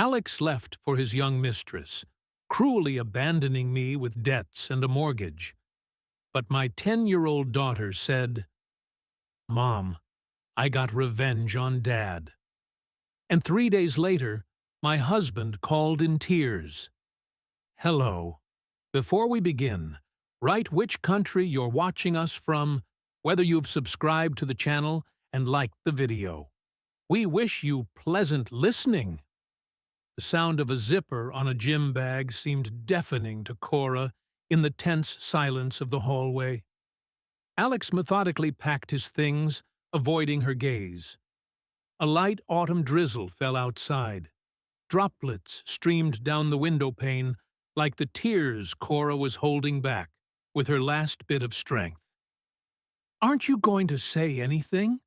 Alex left for his young mistress, cruelly abandoning me with debts and a mortgage. But my 10-year-old daughter said, "Mom, I got revenge on Dad." And 3 days later, my husband called in tears. Hello. Before we begin, write which country you're watching us from, whether you've subscribed to the channel, and liked the video. We wish you pleasant listening. The sound of a zipper on a gym bag seemed deafening to Cora in the tense silence of the hallway. Alex methodically packed his things, avoiding her gaze. A light autumn drizzle fell outside. Droplets streamed down the window pane like the tears Cora was holding back with her last bit of strength. "Aren't you going to say anything?"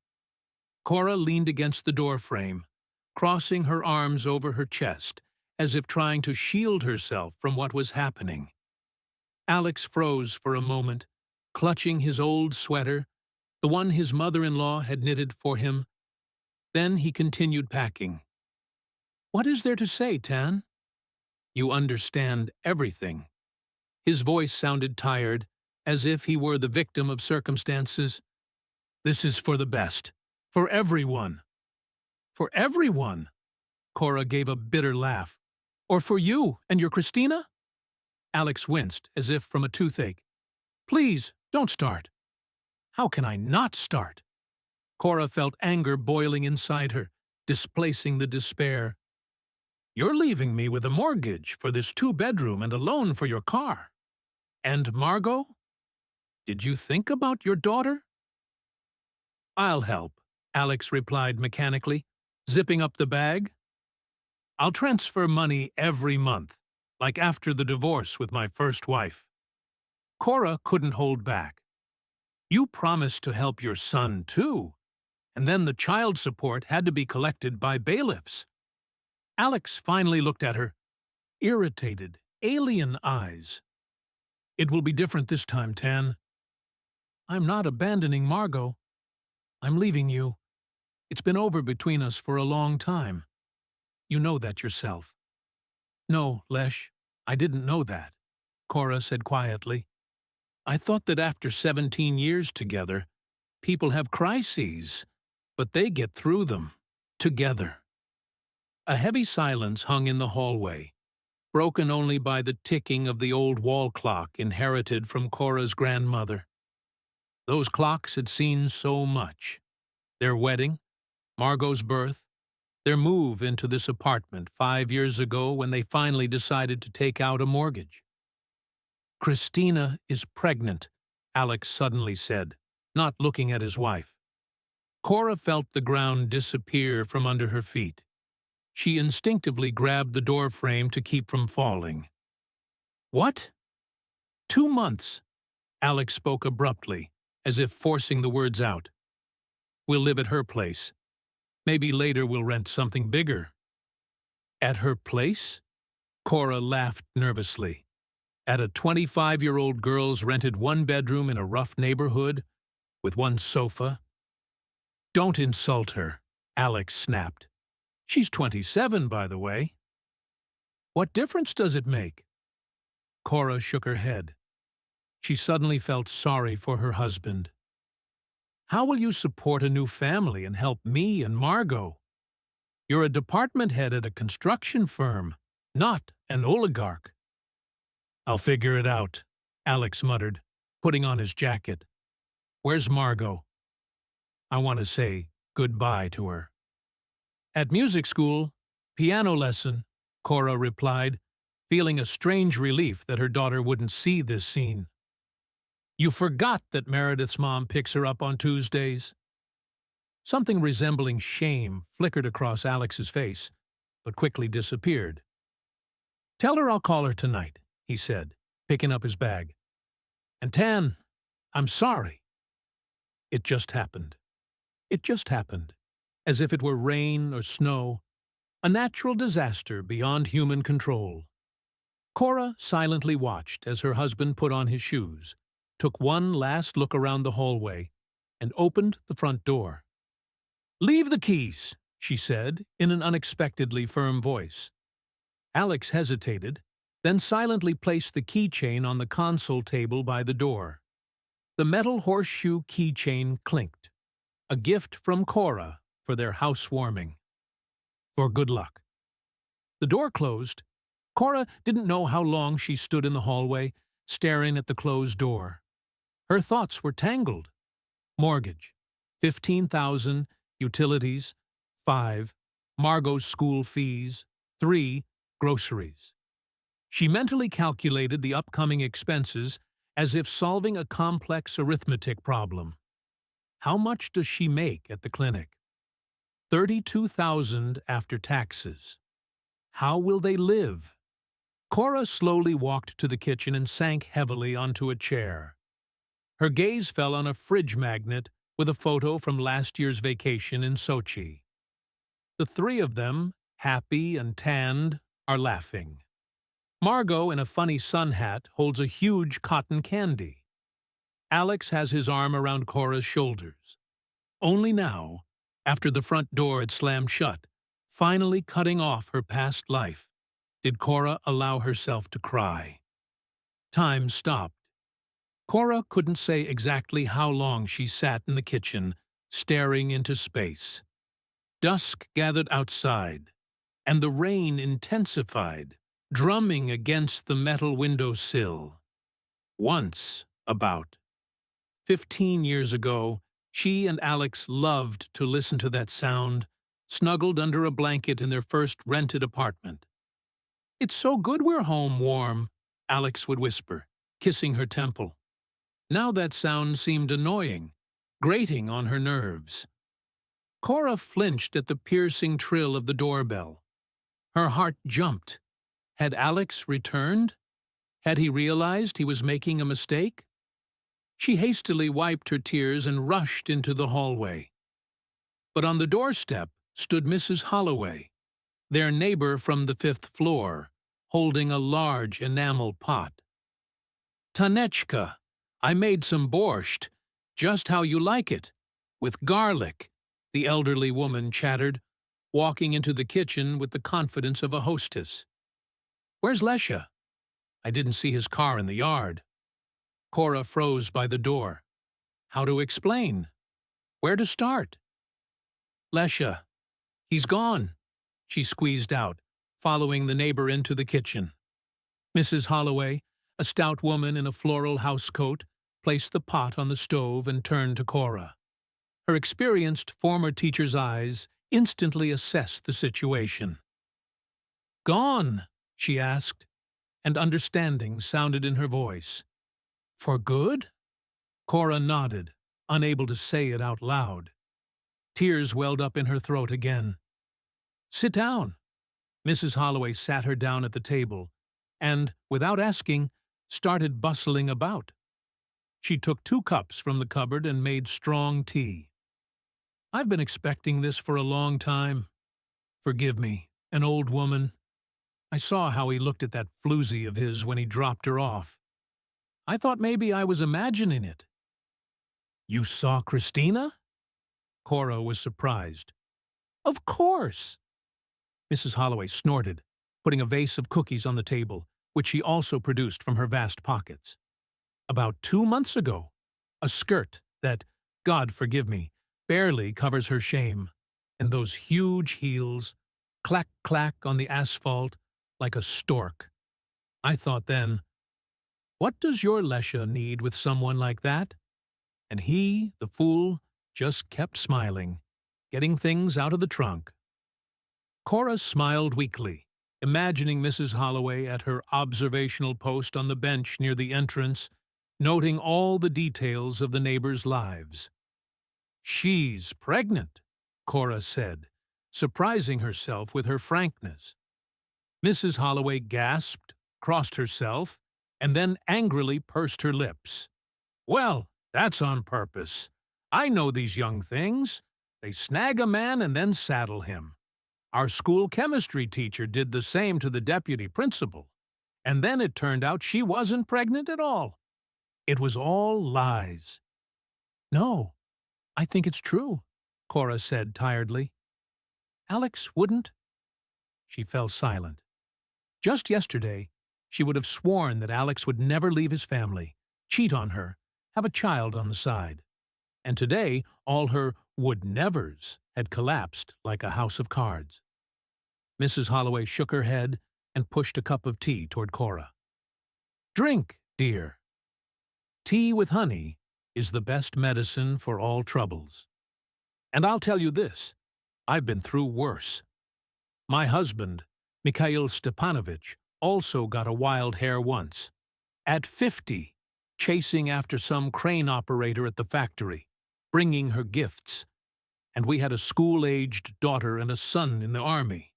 Cora leaned against the doorframe, crossing her arms over her chest, as if trying to shield herself from what was happening. Alex froze for a moment, clutching his old sweater, the one his mother-in-law had knitted for him. Then he continued packing. "What is there to say, Tan?" "You understand everything." His voice sounded tired, as if he were the victim of circumstances. "This is for the best. For everyone." "For everyone?" Cora gave a bitter laugh. "Or for you and your Christina?" Alex winced, as if from a toothache. "Please, don't start." "How can I not start?" Cora felt anger boiling inside her, displacing the despair. "You're leaving me with a mortgage for this 2-bedroom and a loan for your car. And Margot? Did you think about your daughter?" "I'll help," Alex replied mechanically, zipping up the bag. "I'll transfer money every month, like after the divorce with my first wife." Cora couldn't hold back. "You promised to help your son, too, and then the child support had to be collected by bailiffs." Alex finally looked at her, irritated, alien eyes. "It will be different this time, Tan. I'm not abandoning Margot. I'm leaving you. It's been over between us for a long time. You know that yourself." "No, Lesh, I didn't know that," Cora said quietly. "I thought that after 17 years together, people have crises, but they get through them, together." A heavy silence hung in the hallway, broken only by the ticking of the old wall clock inherited from Cora's grandmother. Those clocks had seen so much. Their wedding, Margot's birth, their move into this apartment 5 years ago when they finally decided to take out a mortgage. "Christina is pregnant," Alex suddenly said, not looking at his wife. Cora felt the ground disappear from under her feet. She instinctively grabbed the doorframe to keep from falling. "What?" 2 months, Alex spoke abruptly, as if forcing the words out. "We'll live at her place. Maybe later we'll rent something bigger." "At her place?" Cora laughed nervously. "At a 25-year-old girl's rented 1-bedroom in a rough neighborhood, with 1 sofa?" "Don't insult her," Alex snapped. "She's 27, by the way." "What difference does it make?" Cora shook her head. She suddenly felt sorry for her husband. "How will you support a new family and help me and Margot? You're a department head at a construction firm, not an oligarch." "I'll figure it out," Alex muttered, putting on his jacket. "Where's Margot? I want to say goodbye to her." "At music school, piano lesson," Cora replied, feeling a strange relief that her daughter wouldn't see this scene. "You forgot that Meredith's mom picks her up on Tuesdays." Something resembling shame flickered across Alex's face, but quickly disappeared. "Tell her I'll call her tonight," he said, picking up his bag. "And Tan, I'm sorry." It just happened. It just happened, as if it were rain or snow, a natural disaster beyond human control. Cora silently watched as her husband put on his shoes, took one last look around the hallway, and opened the front door. "Leave the keys," she said, in an unexpectedly firm voice. Alex hesitated, then silently placed the keychain on the console table by the door. The metal horseshoe keychain clinked, a gift from Cora for their housewarming. For good luck. The door closed. Cora didn't know how long she stood in the hallway, staring at the closed door. Her thoughts were tangled. Mortgage, 15,000, utilities, 5, Margot's school fees, 3, groceries. She mentally calculated the upcoming expenses as if solving a complex arithmetic problem. How much does she make at the clinic? 32,000 after taxes. How will they live? Cora slowly walked to the kitchen and sank heavily onto a chair. Her gaze fell on a fridge magnet with a photo from last year's vacation in Sochi. The three of them, happy and tanned, are laughing. Margot, in a funny sun hat, holds a huge cotton candy. Alex has his arm around Cora's shoulders. Only now, after the front door had slammed shut, finally cutting off her past life, did Cora allow herself to cry. Time stopped. Cora couldn't say exactly how long she sat in the kitchen, staring into space. Dusk gathered outside, and the rain intensified, drumming against the metal windowsill. Once, about 15 years ago, she and Alex loved to listen to that sound, snuggled under a blanket in their first rented apartment. "It's so good we're home warm," Alex would whisper, kissing her temple. Now that sound seemed annoying, grating on her nerves. Cora flinched at the piercing trill of the doorbell. Her heart jumped. Had Alex returned? Had he realized he was making a mistake? She hastily wiped her tears and rushed into the hallway. But on the doorstep stood Mrs. Holloway, their neighbor from the 5th floor, holding a large enamel pot. "Tanechka, I made some borscht, just how you like it, with garlic," the elderly woman chattered, walking into the kitchen with the confidence of a hostess. "Where's Lesha? I didn't see his car in the yard." Cora froze by the door. How to explain? Where to start? "Lesha, he's gone," she squeezed out, following the neighbor into the kitchen. Mrs. Holloway, a stout woman in a floral housecoat, placed the pot on the stove and turned to Cora. Her experienced former teacher's eyes instantly assessed the situation. "Gone?" she asked, and understanding sounded in her voice. "For good?" Cora nodded, unable to say it out loud. Tears welled up in her throat again. "Sit down." Mrs. Holloway sat her down at the table and, without asking, started bustling about. She took 2 cups from the cupboard and made strong tea. "I've been expecting this for a long time. Forgive me, an old woman. I saw how he looked at that floozy of his when he dropped her off. I thought maybe I was imagining it." "You saw Christina?" Cora was surprised. "Of course!" Mrs. Holloway snorted, putting a vase of cookies on the table, which she also produced from her vast pockets. "About 2 months ago. A skirt that, God forgive me, barely covers her shame, and those huge heels, clack-clack on the asphalt, like a stork. I thought then, what does your Lesha need with someone like that?" And he, the fool, just kept smiling, getting things out of the trunk. Cora smiled weakly, imagining Mrs. Holloway at her observational post on the bench near the entrance, noting all the details of the neighbors' lives. "She's pregnant," Cora said, surprising herself with her frankness. Mrs. Holloway gasped, crossed herself, and then angrily pursed her lips. "Well, that's on purpose. I know these young things. They snag a man and then saddle him. Our school chemistry teacher did the same to the deputy principal, and then it turned out she wasn't pregnant at all. It was all lies." "No, I think it's true," Cora said tiredly. "Alex wouldn't—" She fell silent. Just yesterday, she would have sworn that Alex would never leave his family, cheat on her, have a child on the side. And today, all her would-nevers had collapsed like a house of cards. Mrs. Holloway shook her head and pushed a cup of tea toward Cora. "Drink, dear. Tea with honey is the best medicine for all troubles. And I'll tell you this, I've been through worse. My husband, Mikhail Stepanovich, also got a wild hair once. At 50, chasing after some crane operator at the factory, bringing her gifts. And we had a school-aged daughter and a son in the army.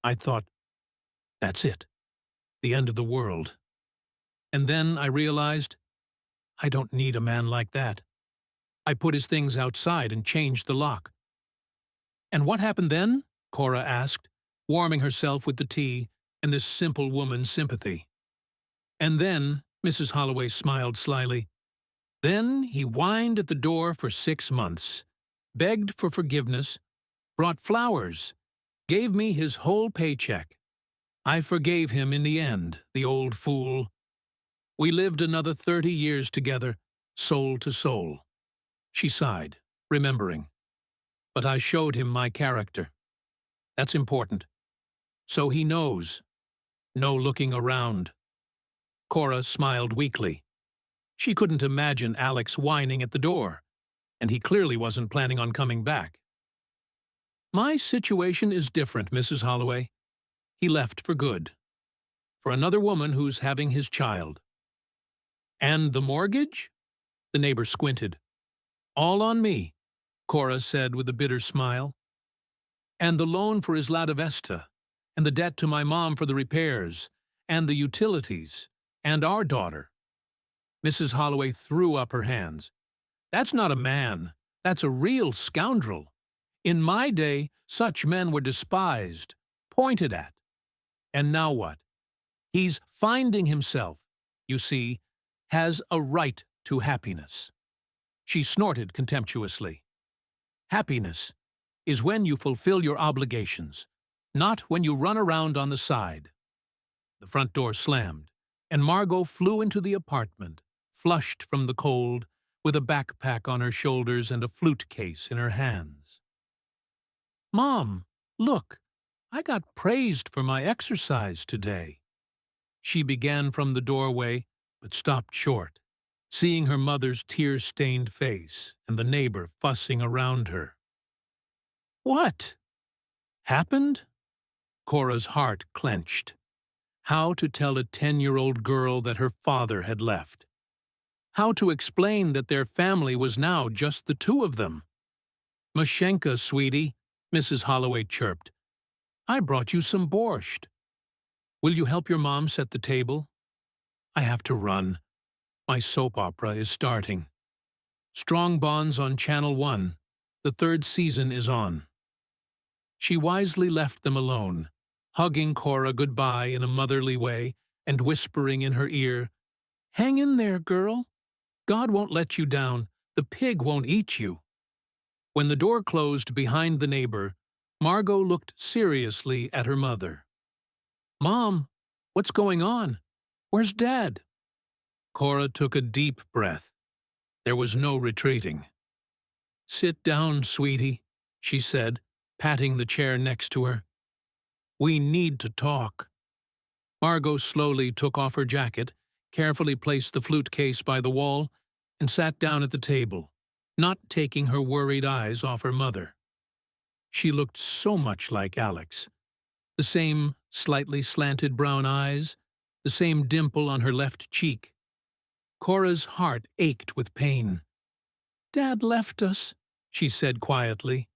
I thought, that's it, the end of the world. And then I realized, I don't need a man like that. I put his things outside and changed the lock." "And what happened then?" Cora asked, warming herself with the tea and this simple woman's sympathy. "And then," Mrs. Holloway smiled slyly, "then he whined at the door for 6 months, begged for forgiveness, brought flowers, gave me his whole paycheck. I forgave him in the end, the old fool. We lived another 30 years together, soul to soul." She sighed, remembering. "But I showed him my character. That's important. So he knows. No looking around." Cora smiled weakly. She couldn't imagine Alex whining at the door, and he clearly wasn't planning on coming back. "My situation is different, Mrs. Holloway. He left for good. For another woman who's having his child." "And the mortgage?" The neighbor squinted. "All on me," Cora said with a bitter smile. "And the loan for his Vesta, and the debt to my mom for the repairs, and the utilities, and our daughter." Mrs. Holloway threw up her hands. "That's not a man. That's a real scoundrel. In my day, such men were despised, pointed at. And now what? He's finding himself, you see, has a right to happiness." She snorted contemptuously. "Happiness is when you fulfill your obligations, not when you run around on the side." The front door slammed, and Margot flew into the apartment, flushed from the cold, with a backpack on her shoulders and a flute case in her hands. "Mom, look, I got praised for my exercise today." She began from the doorway, but stopped short, seeing her mother's tear-stained face and the neighbor fussing around her. "What happened?" Cora's heart clenched. How to tell a 10-year-old girl that her father had left? How to explain that their family was now just the two of them? "Mashenka, sweetie," Mrs. Holloway chirped. "I brought you some borscht. Will you help your mom set the table? I have to run. My soap opera is starting. Strong Bonds on Channel 1. The 3rd season is on." She wisely left them alone, hugging Cora goodbye in a motherly way and whispering in her ear, "Hang in there, girl. God won't let you down. The pig won't eat you." When the door closed behind the neighbor, Margot looked seriously at her mother. "Mom, what's going on? Where's Dad?" Cora took a deep breath. There was no retreating. "Sit down, sweetie," she said, patting the chair next to her. "We need to talk." Margot slowly took off her jacket, carefully placed the flute case by the wall, and sat down at the table, not taking her worried eyes off her mother. She looked so much like Alex. The same slightly slanted brown eyes, the same dimple on her left cheek. Cora's heart ached with pain. "Dad left us," she said quietly,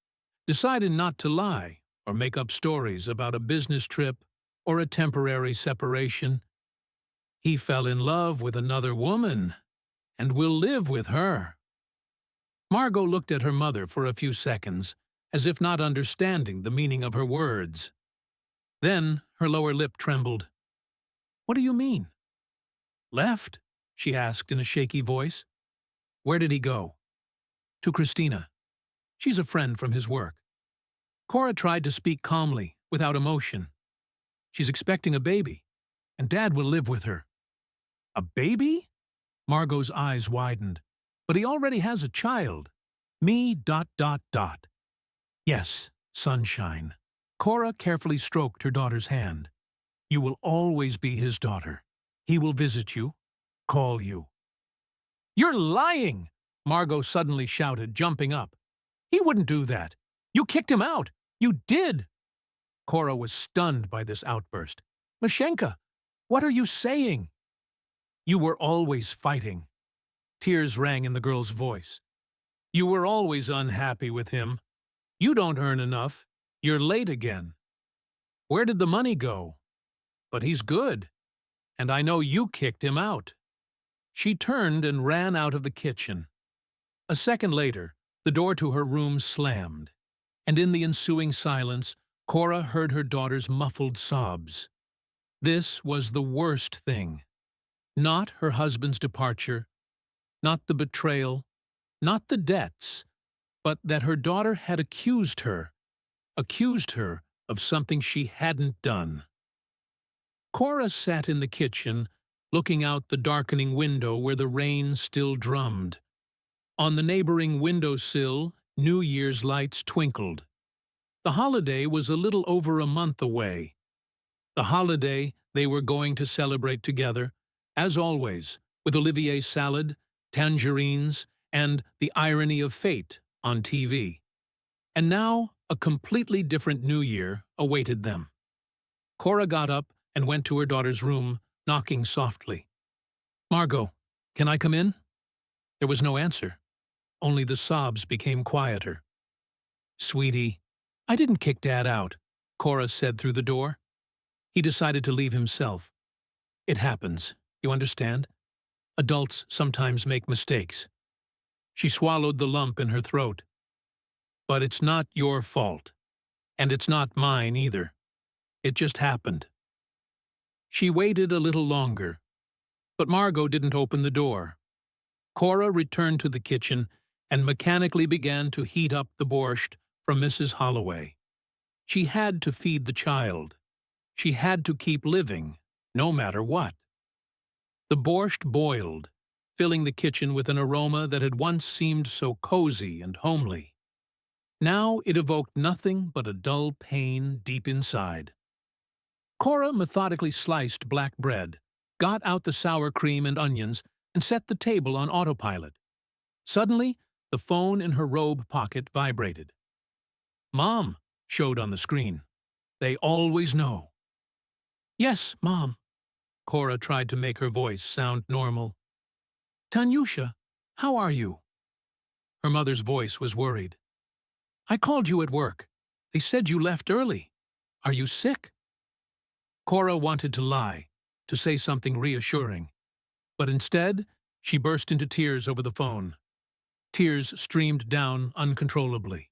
deciding not to lie or make up stories about a business trip or a temporary separation. "He fell in love with another woman, and will live with her." Margot looked at her mother for a few seconds, as if not understanding the meaning of her words. Then her lower lip trembled. "What do you mean?" "Left?" she asked in a shaky voice. "Where did he go?" "To Christina. She's a friend from his work." Cora tried to speak calmly, without emotion. She's expecting a baby, and Dad will live with her." "A baby?" Margot's eyes widened. "But he already has a child. Me, dot, dot, dot." "Yes, sunshine." Cora carefully stroked her daughter's hand. "You will always be his daughter. He will visit you, call you." "You're lying!" Margot suddenly shouted, jumping up. "He wouldn't do that. You kicked him out. You did!" Cora was stunned by this outburst. "Mashenka, what are you saying?" "You were always fighting." Tears rang in the girl's voice. "You were always unhappy with him. You don't earn enough. You're late again. Where did the money go? But he's good. And I know you kicked him out." She turned and ran out of the kitchen. A second later, the door to her room slammed, and in the ensuing silence, Cora heard her daughter's muffled sobs. This was the worst thing. Not her husband's departure, not the betrayal, not the debts, but that her daughter had accused her of something she hadn't done. Cora sat in the kitchen, looking out the darkening window where the rain still drummed. On the neighboring windowsill, New Year's lights twinkled. The holiday was a little over a month away. The holiday they were going to celebrate together, as always, with Olivier salad, tangerines, and The Irony of Fate on TV. And now a completely different New Year awaited them. Cora got up and went to her daughter's room, knocking softly. "Margot, can I come in?" There was no answer. Only the sobs became quieter. "Sweetie, I didn't kick Dad out," Cora said through the door. "He decided to leave himself. It happens, you understand? Adults sometimes make mistakes." She swallowed the lump in her throat. "But it's not your fault. And it's not mine either. It just happened." She waited a little longer, but Margot didn't open the door. Cora returned to the kitchen and mechanically began to heat up the borscht from Mrs. Holloway. She had to feed the child. She had to keep living, no matter what. The borscht boiled, filling the kitchen with an aroma that had once seemed so cozy and homely. Now it evoked nothing but a dull pain deep inside. Cora methodically sliced black bread, got out the sour cream and onions, and set the table on autopilot. Suddenly, the phone in her robe pocket vibrated. "Mom," showed on the screen. "They always know." "Yes, Mom." Cora tried to make her voice sound normal. "Tanyusha, how are you?" Her mother's voice was worried. "I called you at work. They said you left early. Are you sick?" Cora wanted to lie, to say something reassuring. But instead, she burst into tears over the phone. Tears streamed down uncontrollably.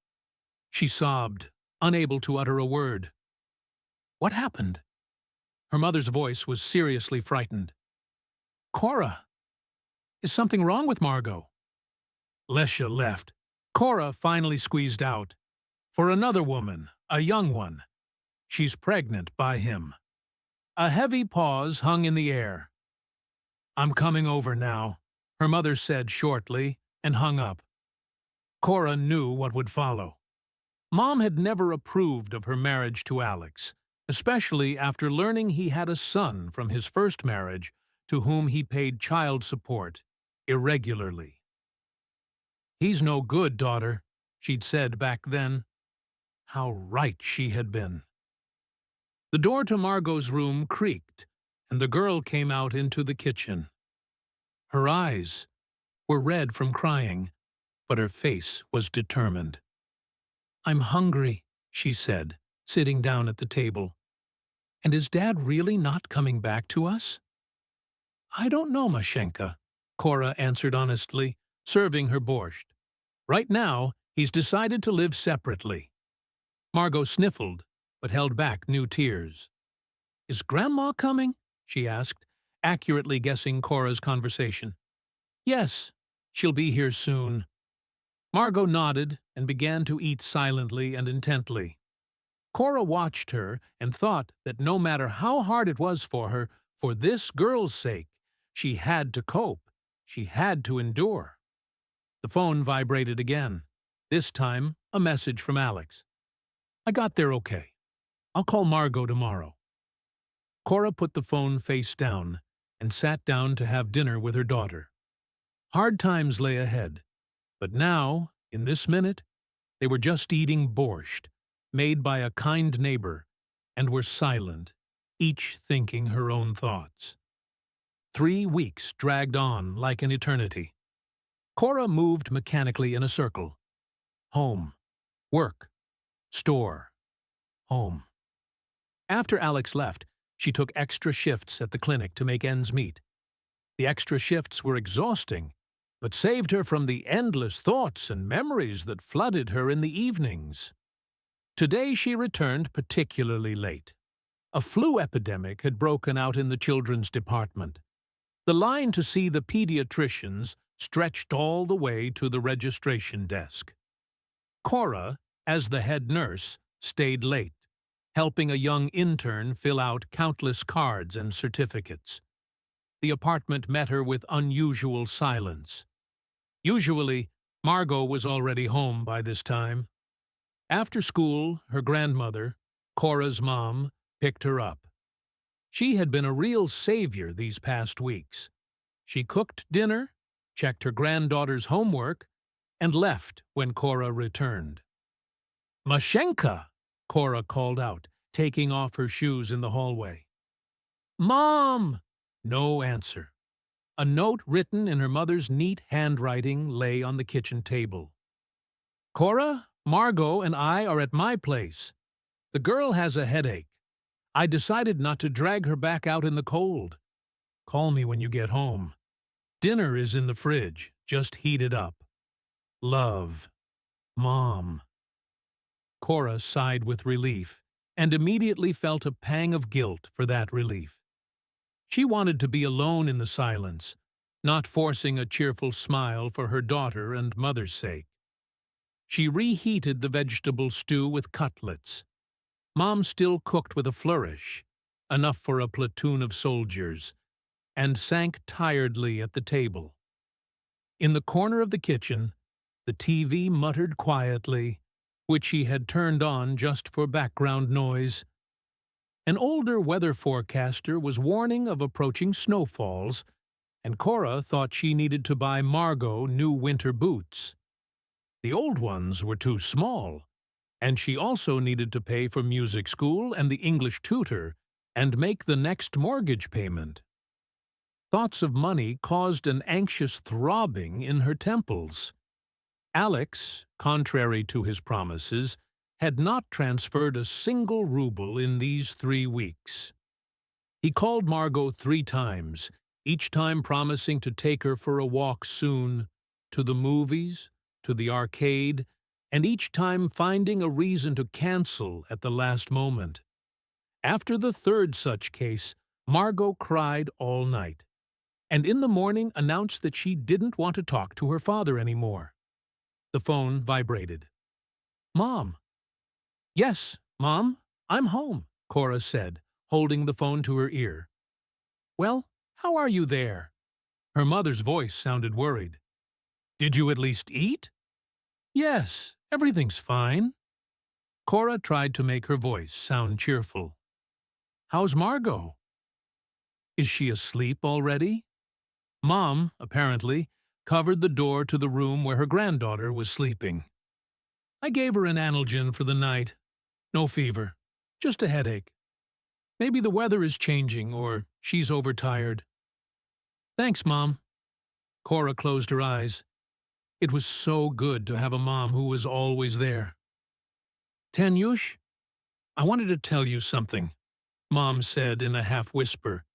She sobbed, unable to utter a word. "What happened?" Her mother's voice was seriously frightened. "Cora, is something wrong with Margot?" Lesha left. Cora finally squeezed out. "For another woman, a young one. She's pregnant by him." A heavy pause hung in the air. "I'm coming over now," her mother said shortly, and hung up. Cora knew what would follow. Mom had never approved of her marriage to Alex, especially after learning he had a son from his first marriage to whom he paid child support irregularly. "He's no good, daughter," she'd said back then. How right she had been. The door to Margot's room creaked, and the girl came out into the kitchen. Her eyes were red from crying, but her face was determined. "I'm hungry," she said, sitting down at the table. "And is Dad really not coming back to us?" "I don't know, Mashenka," Cora answered honestly, serving her borscht. "Right now, he's decided to live separately." Margot sniffled, but held back new tears. "Is Grandma coming?" she asked, accurately guessing Cora's conversation. "Yes, she'll be here soon." Margot nodded and began to eat silently and intently. Cora watched her and thought that no matter how hard it was for her, for this girl's sake, she had to cope. She had to endure. The phone vibrated again. This time, a message from Alex. I got there okay. I'll call Margot tomorrow. Cora put the phone face down and sat down to have dinner with her daughter. Hard times lay ahead, but now, in this minute, they were just eating borscht, made by a kind neighbor, and were silent, each thinking her own thoughts. 3 weeks dragged on like an eternity. Cora moved mechanically in a circle. Home, work, store, home. After Alex left, she took extra shifts at the clinic to make ends meet. The extra shifts were exhausting, but saved her from the endless thoughts and memories that flooded her in the evenings. Today she returned particularly late. A flu epidemic had broken out in the children's department. The line to see the pediatricians stretched all the way to the registration desk. Cora, as the head nurse, stayed late, helping a young intern fill out countless cards and certificates. The apartment met her with unusual silence. Usually, Margot was already home by this time. After school, her grandmother, Cora's mom, picked her up. She had been a real savior these past weeks. She cooked dinner, checked her granddaughter's homework, and left when Cora returned. Mashenka, Cora called out, taking off her shoes in the hallway. Mom! No answer. A note written in her mother's neat handwriting lay on the kitchen table. Cora, Margot, and I are at my place. The girl has a headache. I decided not to drag her back out in the cold. Call me when you get home. Dinner is in the fridge. Just heat it up. Love. Mom. Cora sighed with relief and immediately felt a pang of guilt for that relief. She wanted to be alone in the silence, not forcing a cheerful smile for her daughter and mother's sake. She reheated the vegetable stew with cutlets. Mom still cooked with a flourish, enough for a platoon of soldiers, and sank tiredly at the table. In the corner of the kitchen, the TV muttered quietly, which she had turned on just for background noise. An older weather forecaster was warning of approaching snowfalls, and Cora thought she needed to buy Margot new winter boots. The old ones were too small, and she also needed to pay for music school and the English tutor and make the next mortgage payment. Thoughts of money caused an anxious throbbing in her temples. Alex, contrary to his promises, had not transferred a single ruble in these 3 weeks. He called Margot 3 times, each time promising to take her for a walk soon, to the movies, to the arcade, and each time finding a reason to cancel at the last moment. After the 3rd such case, Margot cried all night, and in the morning announced that she didn't want to talk to her father anymore. The phone vibrated. Mom. Yes, Mom, I'm home, Cora said, holding the phone to her ear. Well, how are you there? Her mother's voice sounded worried. Did you at least eat? Yes, everything's fine. Cora tried to make her voice sound cheerful. How's Margot? Is she asleep already? Mom, apparently, covered the door to the room where her granddaughter was sleeping. I gave her an analgin for the night. No fever, just a headache. Maybe the weather is changing or she's overtired. Thanks, Mom. Cora closed her eyes. It was so good to have a mom who was always there. Tanyush, I wanted to tell you something, Mom said in a half-whisper,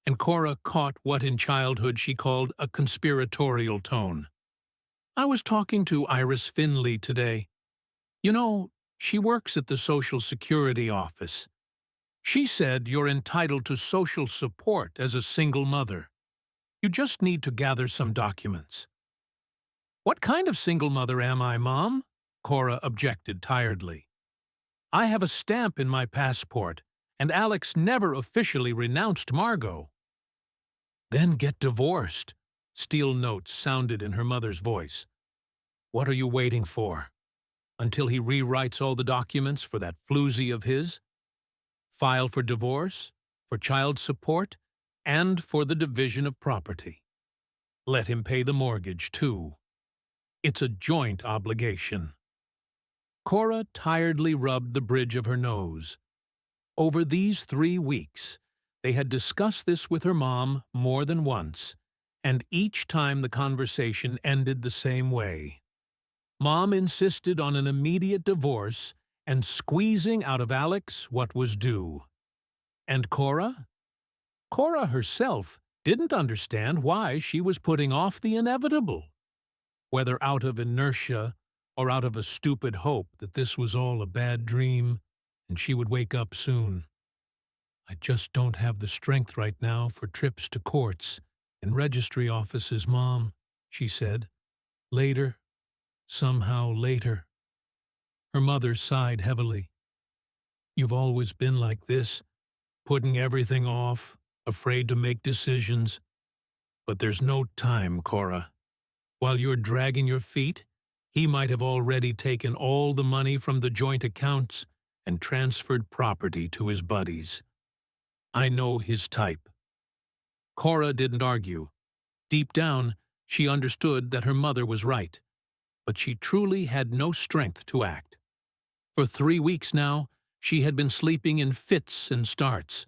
and Cora caught what in childhood she called a conspiratorial tone. I was talking to Iris Finley today. You know, she works at the Social Security office. She said you're entitled to social support as a single mother. You just need to gather some documents. What kind of single mother am I, Mom? Cora objected tiredly. I have a stamp in my passport, and Alex never officially renounced Margot. Then get divorced, steel notes sounded in her mother's voice. What are you waiting for? Until he rewrites all the documents for that floozy of his? File for divorce, for child support, and for the division of property. Let him pay the mortgage, too. It's a joint obligation. Cora tiredly rubbed the bridge of her nose. Over these 3 weeks, they had discussed this with her mom more than once, and each time the conversation ended the same way. Mom insisted on an immediate divorce and squeezing out of Alex what was due. And Cora? Cora herself didn't understand why she was putting off the inevitable. Whether out of inertia or out of a stupid hope that this was all a bad dream and she would wake up soon. I just don't have the strength right now for trips to courts and registry offices, Mom, she said. Later, somehow later. Her mother sighed heavily. You've always been like this, putting everything off, afraid to make decisions. But there's no time, Cora. While you're dragging your feet, he might have already taken all the money from the joint accounts and transferred property to his buddies. I know his type. Cora didn't argue. Deep down, she understood that her mother was right, but she truly had no strength to act. For 3 weeks now, she had been sleeping in fits and starts,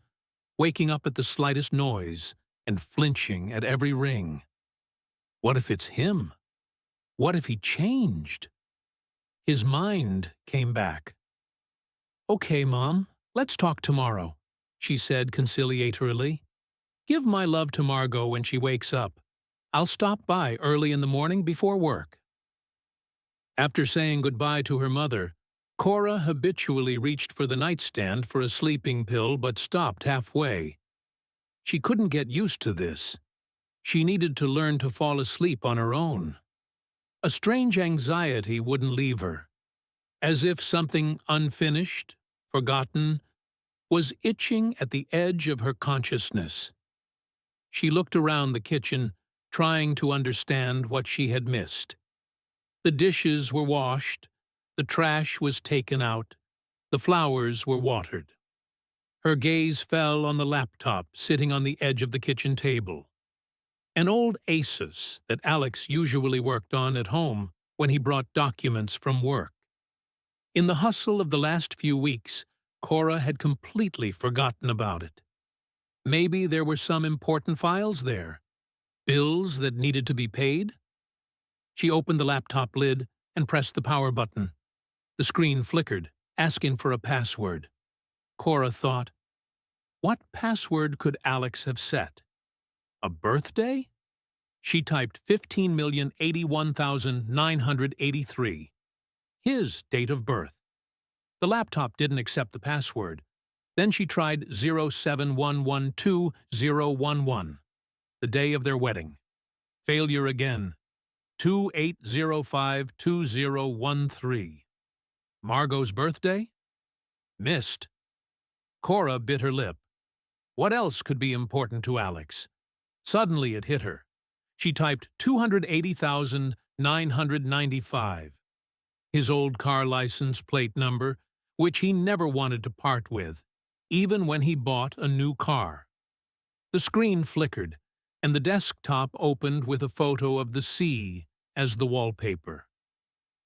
waking up at the slightest noise and flinching at every ring. What if it's him? What if he changed? His mind came back. Okay, Mom, let's talk tomorrow, she said conciliatorily. Give my love to Margot when she wakes up. I'll stop by early in the morning before work. After saying goodbye to her mother, Cora habitually reached for the nightstand for a sleeping pill but stopped halfway. She couldn't get used to this. She needed to learn to fall asleep on her own. A strange anxiety wouldn't leave her, as if something unfinished, forgotten, was itching at the edge of her consciousness. She looked around the kitchen, trying to understand what she had missed. The dishes were washed, the trash was taken out, the flowers were watered. Her gaze fell on the laptop sitting on the edge of the kitchen table. An old Asus that Alex usually worked on at home when he brought documents from work. In the hustle of the last few weeks, Cora had completely forgotten about it. Maybe there were some important files there, bills that needed to be paid. She opened the laptop lid and pressed the power button. The screen flickered, asking for a password. Cora thought, what password could Alex have set? A birthday? She typed 15,081,983. His date of birth. The laptop didn't accept the password. Then she tried 0711211, the day of their wedding. Failure again. 28052013. Margot's birthday? Missed. Cora bit her lip. What else could be important to Alex? Suddenly it hit her. She typed 280,995. His old car license plate number, which he never wanted to part with, even when he bought a new car. The screen flickered, and the desktop opened with a photo of the sea as the wallpaper.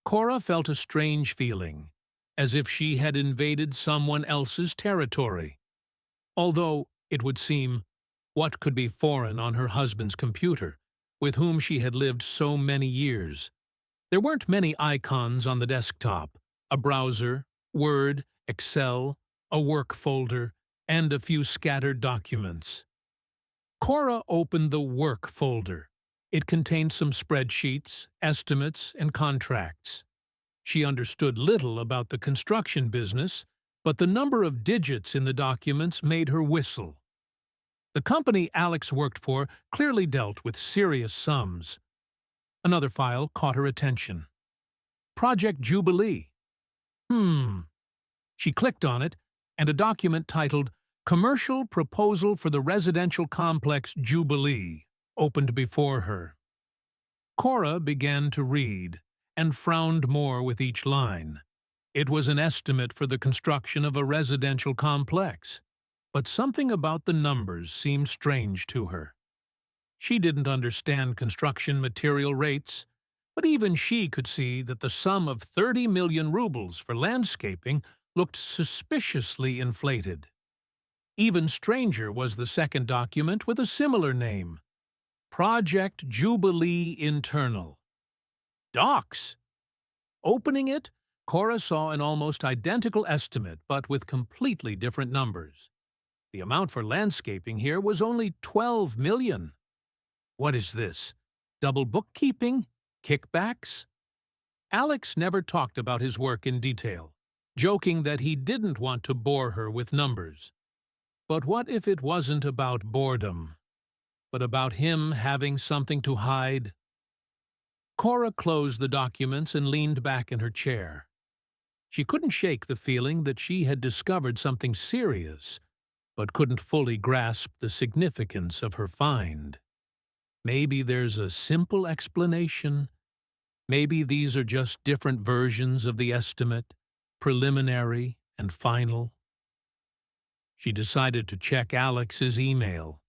Cora felt a strange feeling, as if she had invaded someone else's territory. Although, it would seem, what could be foreign on her husband's computer, with whom she had lived so many years? There weren't many icons on the desktop: a browser, Word, Excel, a work folder, and a few scattered documents. Cora opened the work folder. It contained some spreadsheets, estimates, and contracts. She understood little about the construction business, but the number of digits in the documents made her whistle. The company Alex worked for clearly dealt with serious sums. Another file caught her attention. Project Jubilee. She clicked on it, and a document titled Commercial Proposal for the Residential Complex Jubilee opened before her. Cora began to read, and frowned more with each line. It was an estimate for the construction of a residential complex, but something about the numbers seemed strange to her. She didn't understand construction material rates, but even she could see that the sum of 30 million rubles for landscaping looked suspiciously inflated. Even stranger was the second document with a similar name, Project Jubilee Internal. Docs! Opening it, Cora saw an almost identical estimate, but with completely different numbers. The amount for landscaping here was only 12 million. What is this? Double bookkeeping? Kickbacks? Alex never talked about his work in detail, joking that he didn't want to bore her with numbers. But what if it wasn't about boredom, but about him having something to hide? Cora closed the documents and leaned back in her chair. She couldn't shake the feeling that she had discovered something serious, but couldn't fully grasp the significance of her find. Maybe there's a simple explanation. Maybe these are just different versions of the estimate, preliminary and final. She decided to check Alex's email.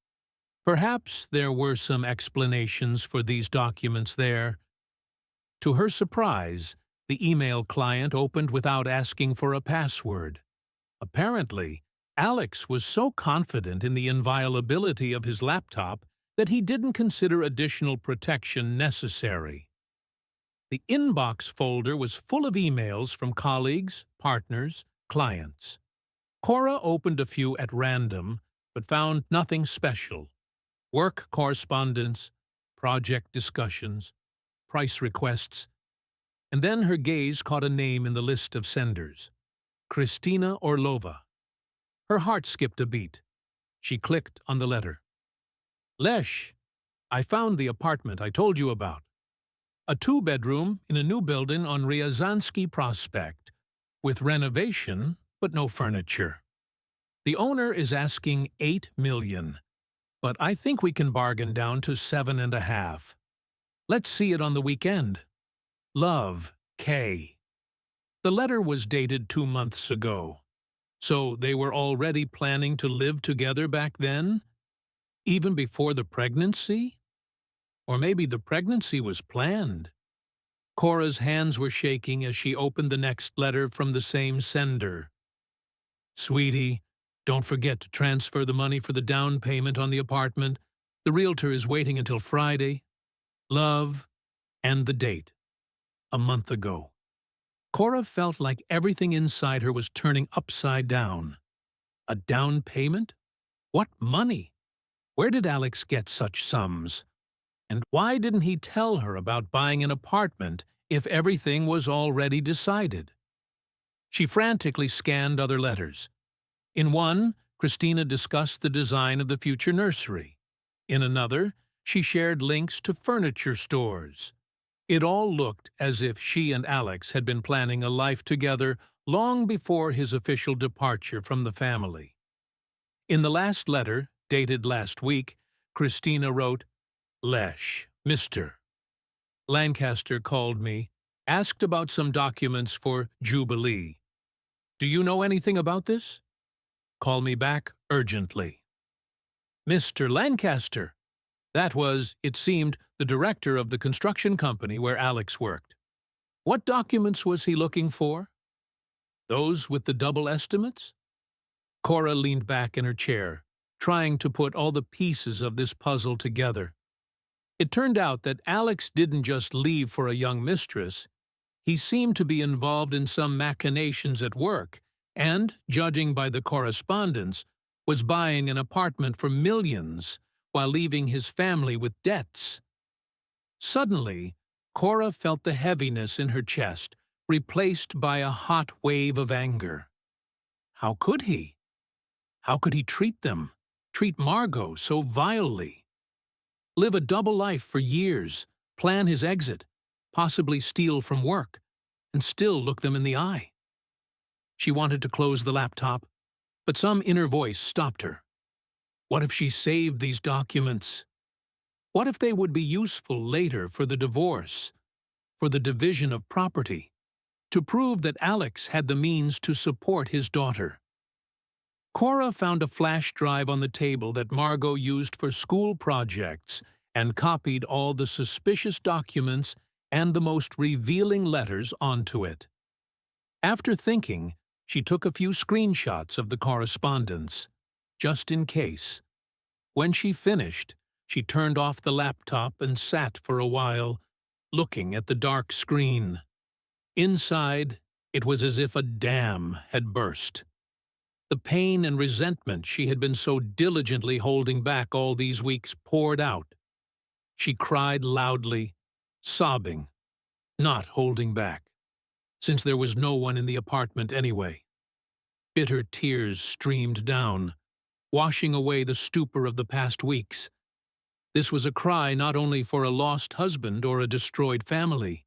Perhaps there were some explanations for these documents there. To her surprise, the email client opened without asking for a password. Apparently, Alex was so confident in the inviolability of his laptop that he didn't consider additional protection necessary. The inbox folder was full of emails from colleagues, partners, clients. Cora opened a few at random, but found nothing special. Work correspondence, project discussions, price requests, and then her gaze caught a name in the list of senders, Kristina Orlova. Her heart skipped a beat. She clicked on the letter. Lesh, I found the apartment I told you about. A 2-bedroom in a new building on Ryazansky Prospect, with renovation but no furniture. The owner is asking 8 million, but I think we can bargain down to 7.5. Let's see it on the weekend. Love, K. The letter was dated 2 months ago. So they were already planning to live together back then? Even before the pregnancy? Or maybe the pregnancy was planned. Cora's hands were shaking as she opened the next letter from the same sender. Sweetie, don't forget to transfer the money for the down payment on the apartment. The realtor is waiting until Friday. Love, and the date. A month ago. Cora felt like everything inside her was turning upside down. A down payment? What money? Where did Alex get such sums? And why didn't he tell her about buying an apartment if everything was already decided? She frantically scanned other letters. In one, Kristina discussed the design of the future nursery. In another, she shared links to furniture stores. It all looked as if she and Alex had been planning a life together long before his official departure from the family. In the last letter, dated last week, Kristina wrote, Lesh, Mr. Lancaster called me, asked about some documents for Jubilee. Do you know anything about this? Call me back urgently. Mr. Lancaster. That was, it seemed, the director of the construction company where Alex worked. What documents was he looking for? Those with the double estimates? Cora leaned back in her chair, trying to put all the pieces of this puzzle together. It turned out that Alex didn't just leave for a young mistress. He seemed to be involved in some machinations at work and, judging by the correspondence, was buying an apartment for millions while leaving his family with debts. Suddenly, Cora felt the heaviness in her chest replaced by a hot wave of anger. How could he? How could he treat them, treat Margot so vilely? Live a double life for years, plan his exit, possibly steal from work, and still look them in the eye. She wanted to close the laptop, but some inner voice stopped her. What if she saved these documents? What if they would be useful later for the divorce, for the division of property, to prove that Alex had the means to support his daughter? Cora found a flash drive on the table that Margot used for school projects and copied all the suspicious documents and the most revealing letters onto it. After thinking, she took a few screenshots of the correspondence, just in case. When she finished, she turned off the laptop and sat for a while, looking at the dark screen. Inside, it was as if a dam had burst. The pain and resentment she had been so diligently holding back all these weeks poured out. She cried loudly, sobbing, not holding back, since there was no one in the apartment anyway. Bitter tears streamed down, washing away the stupor of the past weeks. This was a cry not only for a lost husband or a destroyed family.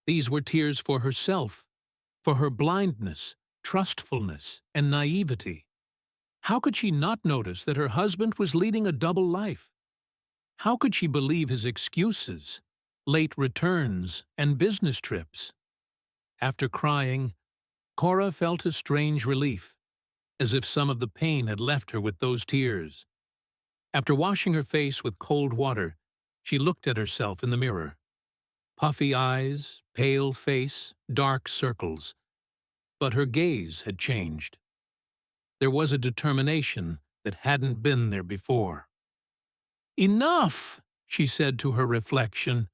These were tears for herself, for her blindness, trustfulness, and naivety. How could she not notice that her husband was leading a double life? How could she believe his excuses, late returns, and business trips? After crying, Cora felt a strange relief, as if some of the pain had left her with those tears. After washing her face with cold water, she looked at herself in the mirror. Puffy eyes, pale face, dark circles. But her gaze had changed. There was a determination that hadn't been there before. "Enough," she said to her reflection,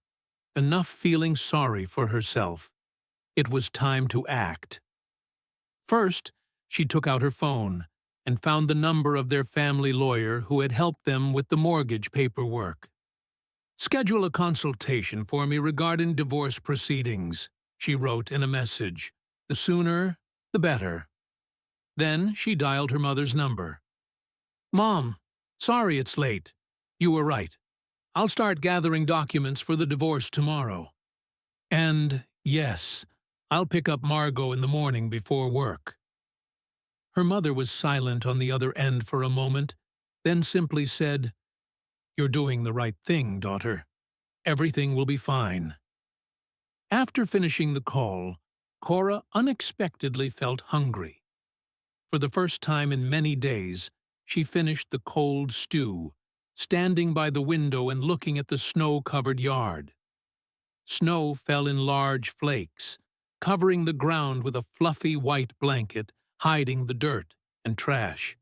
enough feeling sorry for herself. It was time to act. First, she took out her phone and found the number of their family lawyer who had helped them with the mortgage paperwork. "Schedule a consultation for me regarding divorce proceedings," she wrote in a message. "The sooner, the better." Then she dialed her mother's number. "Mom, sorry it's late. You were right. I'll start gathering documents for the divorce tomorrow. And, yes, I'll pick up Margot in the morning before work." Her mother was silent on the other end for a moment, then simply said, "You're doing the right thing, daughter. Everything will be fine." After finishing the call, Cora unexpectedly felt hungry. For the first time in many days, she finished the cold stew, standing by the window and looking at the snow-covered yard. Snow fell in large flakes, covering the ground with a fluffy white blanket, hiding the dirt and trash.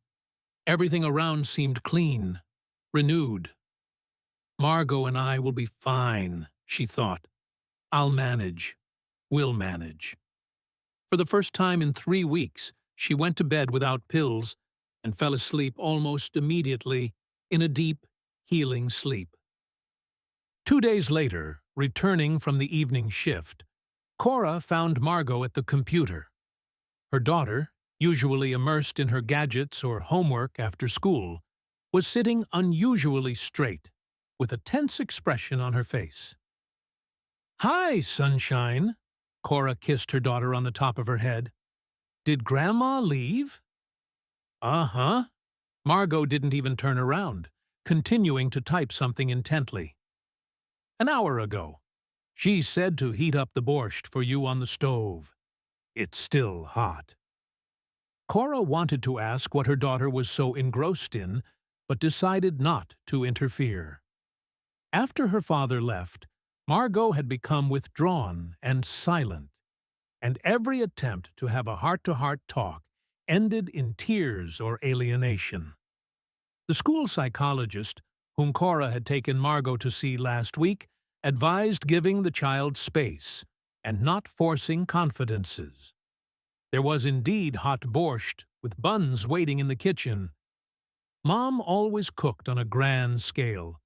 Everything around seemed clean, renewed. "Margot and I will be fine," she thought. "I'll manage. We'll manage." For the first time in 3 weeks, she went to bed without pills and fell asleep almost immediately in a deep, healing sleep. 2 days later, returning from the evening shift, Cora found Margot at the computer. Her daughter, usually immersed in her gadgets or homework after school, was sitting unusually straight, with a tense expression on her face. "Hi, sunshine," Cora kissed her daughter on the top of her head. "Did Grandma leave?" "Uh-huh." Margot didn't even turn around, continuing to type something intently. "An hour ago. She said to heat up the borscht for you on the stove. It's still hot." Cora wanted to ask what her daughter was so engrossed in, but decided not to interfere. After her father left, Margot had become withdrawn and silent, and every attempt to have a heart-to-heart talk ended in tears or alienation. The school psychologist, whom Cora had taken Margot to see last week, advised giving the child space and not forcing confidences. There was indeed hot borscht, with buns waiting in the kitchen. Mom always cooked on a grand scale,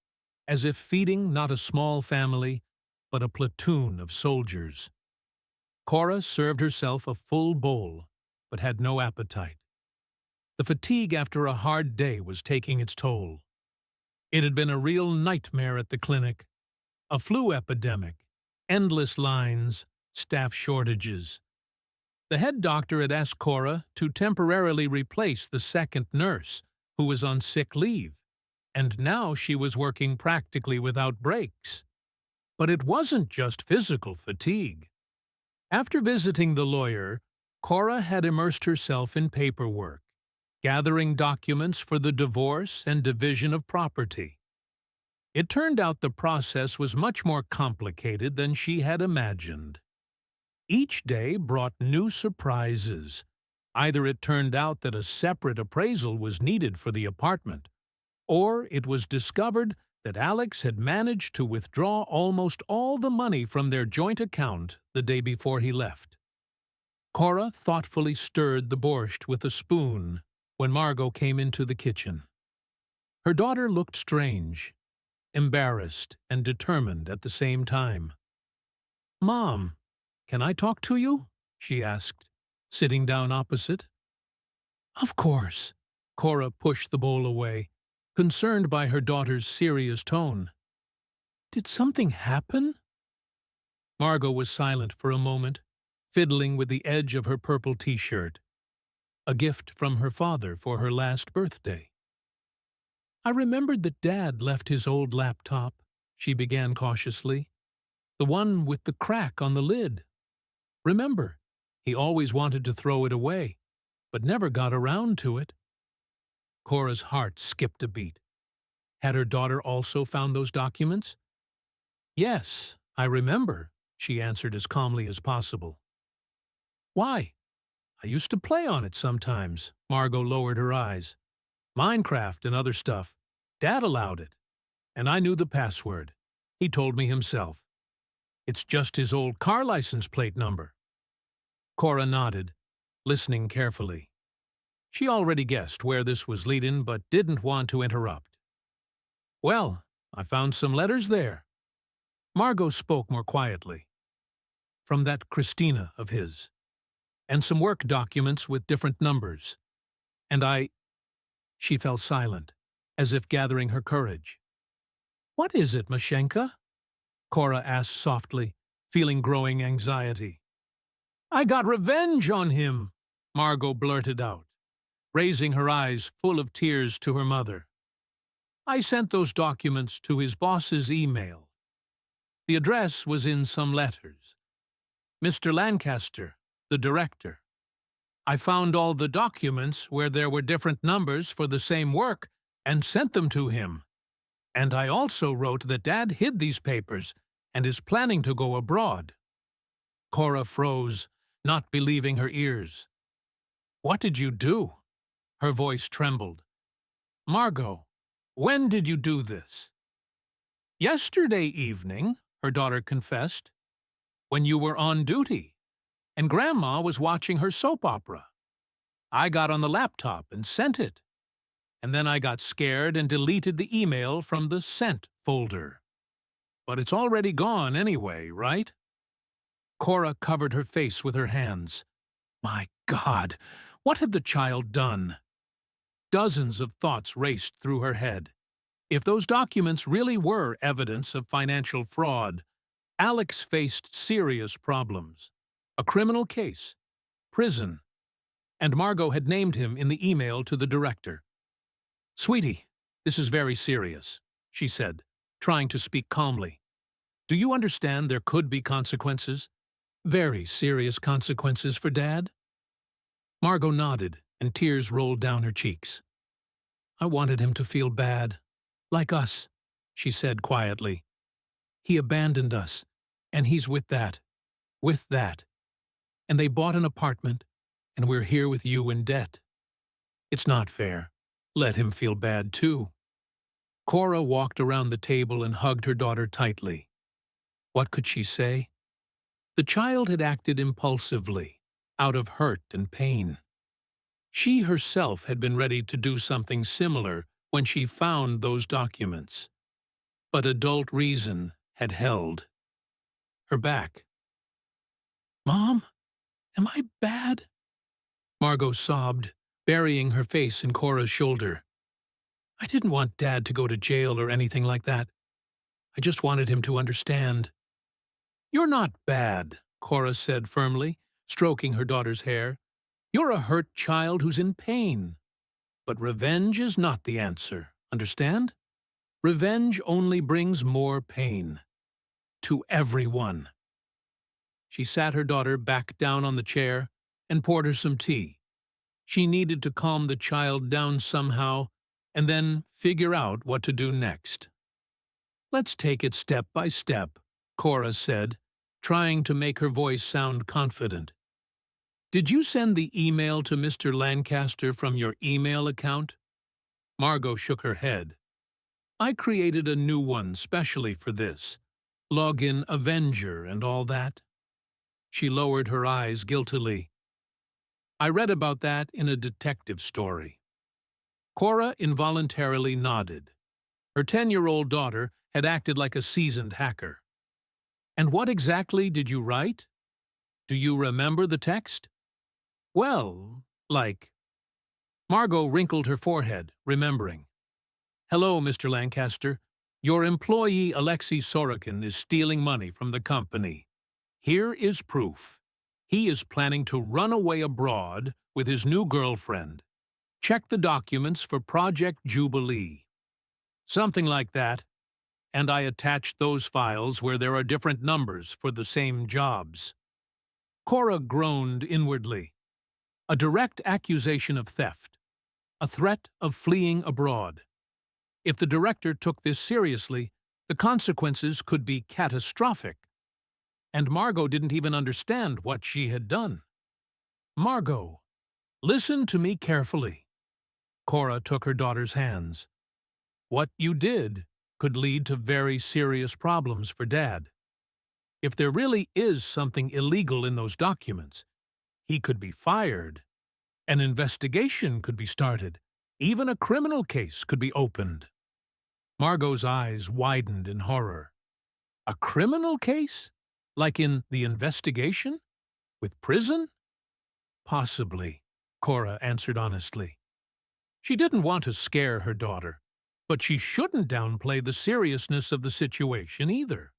as if feeding not a small family, but a platoon of soldiers. Cora served herself a full bowl, but had no appetite. The fatigue after a hard day was taking its toll. It had been a real nightmare at the clinic. A flu epidemic, endless lines, staff shortages. The head doctor had asked Cora to temporarily replace the second nurse, who was on sick leave, and now she was working practically without breaks. But it wasn't just physical fatigue. After visiting the lawyer, Cora had immersed herself in paperwork, gathering documents for the divorce and division of property. It turned out the process was much more complicated than she had imagined. Each day brought new surprises. Either it turned out that a separate appraisal was needed for the apartment, or it was discovered that Alex had managed to withdraw almost all the money from their joint account the day before he left. Cora thoughtfully stirred the borscht with a spoon when Margot came into the kitchen. Her daughter looked strange, embarrassed and determined at the same time. "Mom, can I talk to you?" she asked, sitting down opposite. "Of course." Cora pushed the bowl away, concerned by her daughter's serious tone. "Did something happen?" Margot was silent for a moment, fiddling with the edge of her purple t-shirt, a gift from her father for her last birthday. "I remembered that Dad left his old laptop," she began cautiously. "The one with the crack on the lid. Remember, he always wanted to throw it away, but never got around to it." Cora's heart skipped a beat. Had her daughter also found those documents? "Yes, I remember," she answered as calmly as possible. "Why? I used to play on it sometimes." Margot lowered her eyes. "Minecraft and other stuff. Dad allowed it. And I knew the password. He told me himself. It's just his old car license plate number." Cora nodded, listening carefully. She already guessed where this was leading, but didn't want to interrupt. "Well, I found some letters there." Margot spoke more quietly. "From that Christina of his. And some work documents with different numbers. And I—" She fell silent, as if gathering her courage. "What is it, Mashenka?" Cora asked softly, feeling growing anxiety. "I got revenge on him," Margot blurted out, raising her eyes full of tears to her mother. "I sent those documents to his boss's email. The address was in some letters. Mr. Lancaster, the director. I found all the documents where there were different numbers for the same work and sent them to him. And I also wrote that Dad hid these papers and is planning to go abroad." Cora froze, not believing her ears. "What did you do?" Her voice trembled. "Margot, when did you do this?" "Yesterday evening," her daughter confessed, "when you were on duty, and Grandma was watching her soap opera. I got on the laptop and sent it. And then I got scared and deleted the email from the sent folder. But it's already gone anyway, right?" Cora covered her face with her hands. My God, what had the child done? Dozens of thoughts raced through her head. If those documents really were evidence of financial fraud, Alex faced serious problems. A criminal case, prison, and Margot had named him in the email to the director. "Sweetie, this is very serious," she said, trying to speak calmly. "Do you understand there could be consequences? Very serious consequences for Dad?" Margot nodded, and tears rolled down her cheeks. "I wanted him to feel bad. Like us," she said quietly. "He abandoned us, and he's with that. And they bought an apartment, and we're here with you in debt. It's not fair. Let him feel bad, too." Cora walked around the table and hugged her daughter tightly. What could she say? The child had acted impulsively, out of hurt and pain. She herself had been ready to do something similar when she found those documents. But adult reason had held her back. "Mom, am I bad?" Margot sobbed, burying her face in Cora's shoulder. "I didn't want Dad to go to jail or anything like that. I just wanted him to understand." "You're not bad," Cora said firmly, stroking her daughter's hair. "You're a hurt child who's in pain. But revenge is not the answer, understand? Revenge only brings more pain. To everyone." She sat her daughter back down on the chair and poured her some tea. She needed to calm the child down somehow and then figure out what to do next. "Let's take it step by step," Cora said, trying to make her voice sound confident. "Did you send the email to Mr. Lancaster from your email account?" Margot shook her head. "I created a new one specially for this. Login Avenger and all that." She lowered her eyes guiltily. "I read about that in a detective story." Cora involuntarily nodded. Her 10-year-old daughter had acted like a seasoned hacker. "And what exactly did you write? Do you remember the text?" "Well, like—" Margot wrinkled her forehead, remembering. "Hello, Mr. Lancaster. Your employee Alexei Sorokin is stealing money from the company. Here is proof. He is planning to run away abroad with his new girlfriend. Check the documents for Project Jubilee." Something like that. And I attached those files where there are different numbers for the same jobs. Cora groaned inwardly. A direct accusation of theft. A threat of fleeing abroad. If the director took this seriously, the consequences could be catastrophic. And Margot didn't even understand what she had done. "Margot, listen to me carefully." Cora took her daughter's hands. "What you did could lead to very serious problems for Dad. If there really is something illegal in those documents, he could be fired. An investigation could be started. Even a criminal case could be opened." Margot's eyes widened in horror. "A criminal case? Like in the investigation? With prison?" "Possibly," Cora answered honestly. She didn't want to scare her daughter, but she shouldn't downplay the seriousness of the situation either.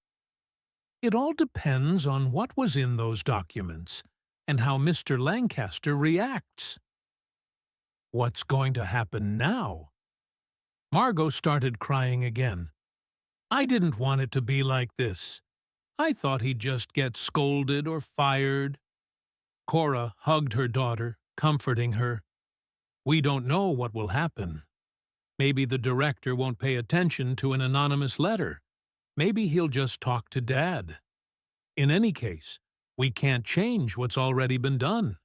"It all depends on what was in those documents and how Mr. Lancaster reacts." "What's going to happen now?" Margot started crying again. "I didn't want it to be like this. I thought he'd just get scolded or fired." Cora hugged her daughter, comforting her. "We don't know what will happen. Maybe the director won't pay attention to an anonymous letter. Maybe he'll just talk to Dad. In any case, we can't change what's already been done."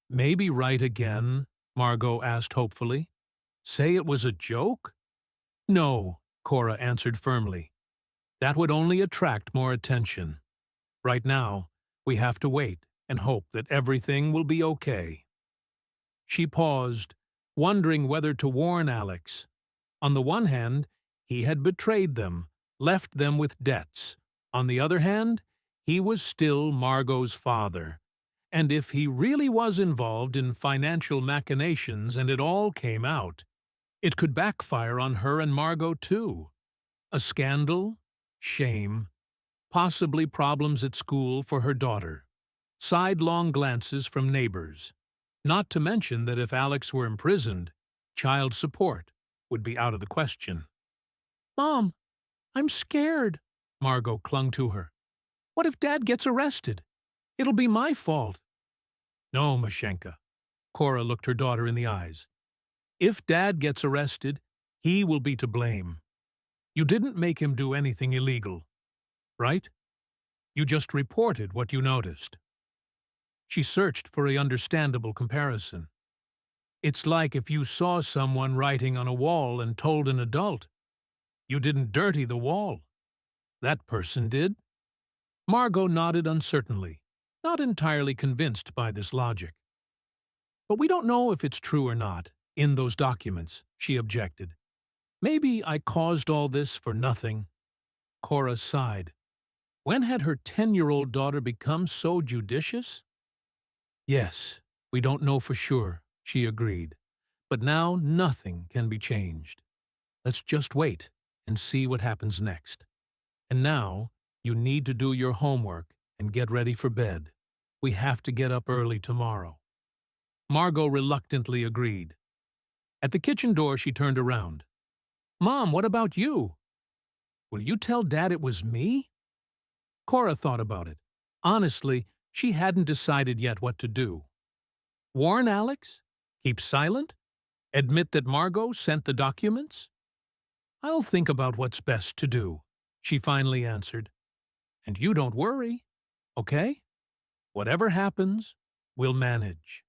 "Maybe write again?" Margot asked hopefully. "Say it was a joke?" "No," Cora answered firmly. "That would only attract more attention. Right now, we have to wait and hope that everything will be okay." She paused, wondering whether to warn Alex. On the one hand, he had betrayed them, left them with debts. On the other hand, he was still Margot's father. And if he really was involved in financial machinations and it all came out, it could backfire on her and Margot too. A scandal, shame, possibly problems at school for her daughter, sidelong glances from neighbors. Not to mention that if Alex were imprisoned, child support would be out of the question. "Mom, I'm scared." Margot clung to her. "What if Dad gets arrested? It'll be my fault." "No, Mashenka." Cora looked her daughter in the eyes. "If Dad gets arrested, he will be to blame. You didn't make him do anything illegal, right? You just reported what you noticed." She searched for an understandable comparison. "It's like if you saw someone writing on a wall and told an adult. You didn't dirty the wall. That person did." Margot nodded uncertainly, not entirely convinced by this logic. "But we don't know if it's true or not, in those documents," she objected. "Maybe I caused all this for nothing." Cora sighed. When had her 10-year-old daughter become so judicious? "Yes, we don't know for sure," she agreed. "But now nothing can be changed. Let's just wait and see what happens next. And now you need to do your homework and get ready for bed." We have to get up early tomorrow. Margot reluctantly agreed. At the kitchen door, she turned around. Mom, what about you? Will you tell Dad it was me? Cora thought about it. Honestly, she hadn't decided yet what to do. Warn Alex? Keep silent? Admit that Margot sent the documents? I'll think about what's best to do, she finally answered. And you don't worry, okay? Whatever happens, we'll manage.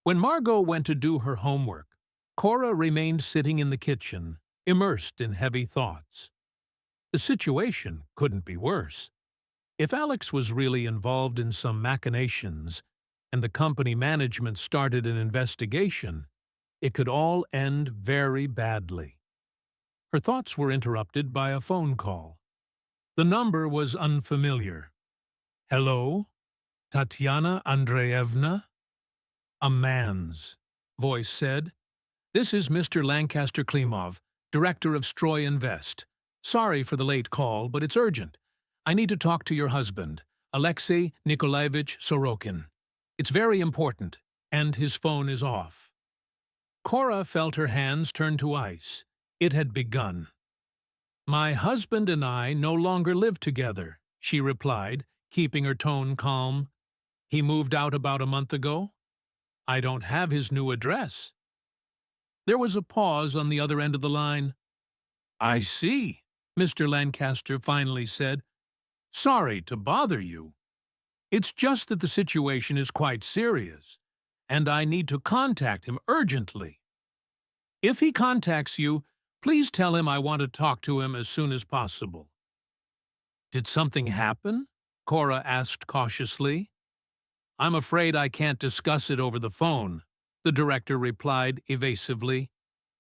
When Margot went to do her homework, Cora remained sitting in the kitchen, immersed in heavy thoughts. The situation couldn't be worse. If Alex was really involved in some machinations and the company management started an investigation, it could all end very badly. Her thoughts were interrupted by a phone call. The number was unfamiliar. Hello? Tatiana Andreevna? A man's voice said. This is Mr. Lancaster Klimov, director of Stroy Invest. Sorry for the late call, but it's urgent. I need to talk to your husband, Alexei Nikolaevich Sorokin. It's very important, and his phone is off. Cora felt her hands turn to ice. It had begun. My husband and I no longer live together, she replied, keeping her tone calm. He moved out about a month ago. I don't have his new address. There was a pause on the other end of the line. I see, Mr. Lancaster finally said. Sorry to bother you. It's just that the situation is quite serious, and I need to contact him urgently. If he contacts you, please tell him I want to talk to him as soon as possible. Did something happen? Cora asked cautiously. I'm afraid I can't discuss it over the phone, the director replied evasively.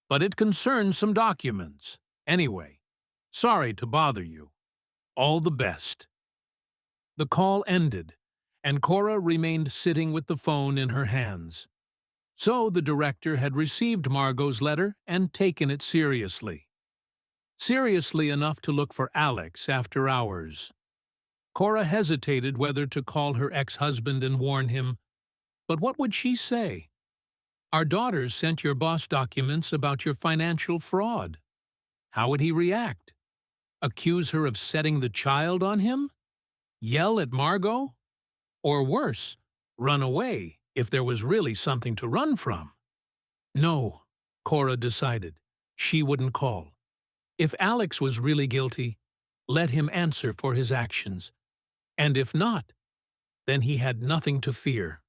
But it concerns some documents. Anyway, sorry to bother you. All the best. The call ended, and Cora remained sitting with the phone in her hands. So the director had received Margot's letter and taken it seriously. Seriously enough to look for Alex after hours. Cora hesitated whether to call her ex-husband and warn him. But what would she say? Our daughter sent your boss documents about your financial fraud. How would he react? Accuse her of setting the child on him? Yell at Margot? Or worse, run away if there was really something to run from? No, Cora decided. She wouldn't call. If Alex was really guilty, let him answer for his actions. And if not, then he had nothing to fear.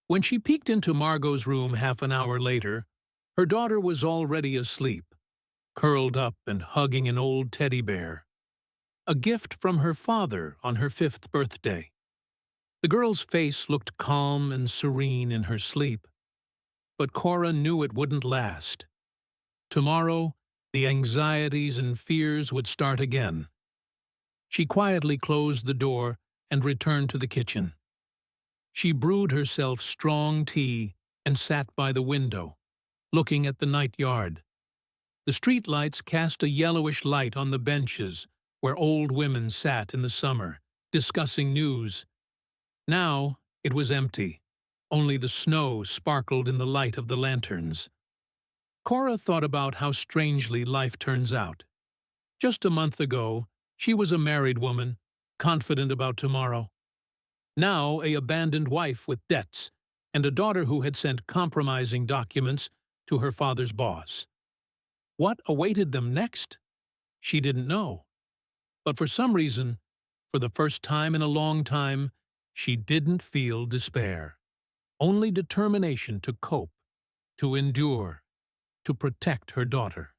When she peeked into Margot's room half an hour later, her daughter was already asleep, curled up and hugging an old teddy bear. A gift from her father on her 5th birthday. The girl's face looked calm and serene in her sleep. But Cora knew it wouldn't last. Tomorrow, the anxieties and fears would start again. She quietly closed the door and returned to the kitchen. She brewed herself strong tea and sat by the window, looking at the night yard. The streetlights cast a yellowish light on the benches where old women sat in the summer, discussing news. Now it was empty. Only the snow sparkled in the light of the lanterns. Cora thought about how strangely life turns out. Just a month ago, she was a married woman, confident about tomorrow. Now an abandoned wife with debts, and a daughter who had sent compromising documents to her father's boss. What awaited them next? She didn't know. But for some reason, for the first time in a long time, she didn't feel despair. Only determination to cope, to endure, to protect her daughter.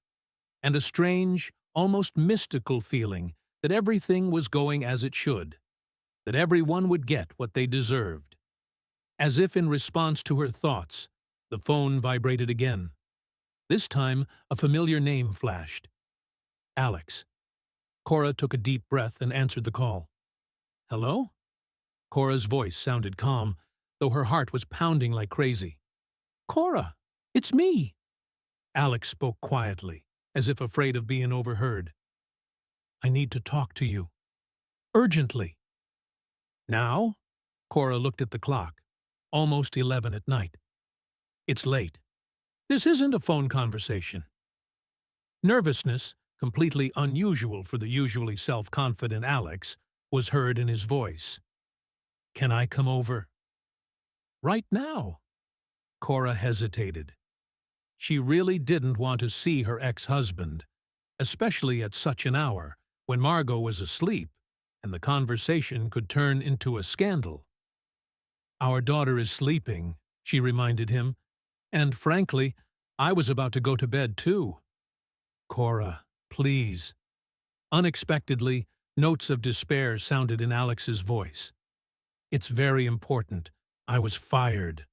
And a strange, almost mystical feeling that everything was going as it should, that everyone would get what they deserved. As if in response to her thoughts, the phone vibrated again. This time, a familiar name flashed. Alex. Cora took a deep breath and answered the call. Hello? Cora's voice sounded calm, though her heart was pounding like crazy. Cora, it's me. Alex spoke quietly, as if afraid of being overheard. I need to talk to you. Urgently. Now? Cora looked at the clock. Almost 11 at night. It's late. This isn't a phone conversation. Nervousness, completely unusual for the usually self-confident Alex, was heard in his voice. Can I come over? Right now. Cora hesitated. She really didn't want to see her ex-husband, especially at such an hour, when Margot was asleep, and the conversation could turn into a scandal. Our daughter is sleeping, she reminded him, and frankly, I was about to go to bed too. Cora, please. Unexpectedly, notes of despair sounded in Alex's voice. It's very important. I was fired.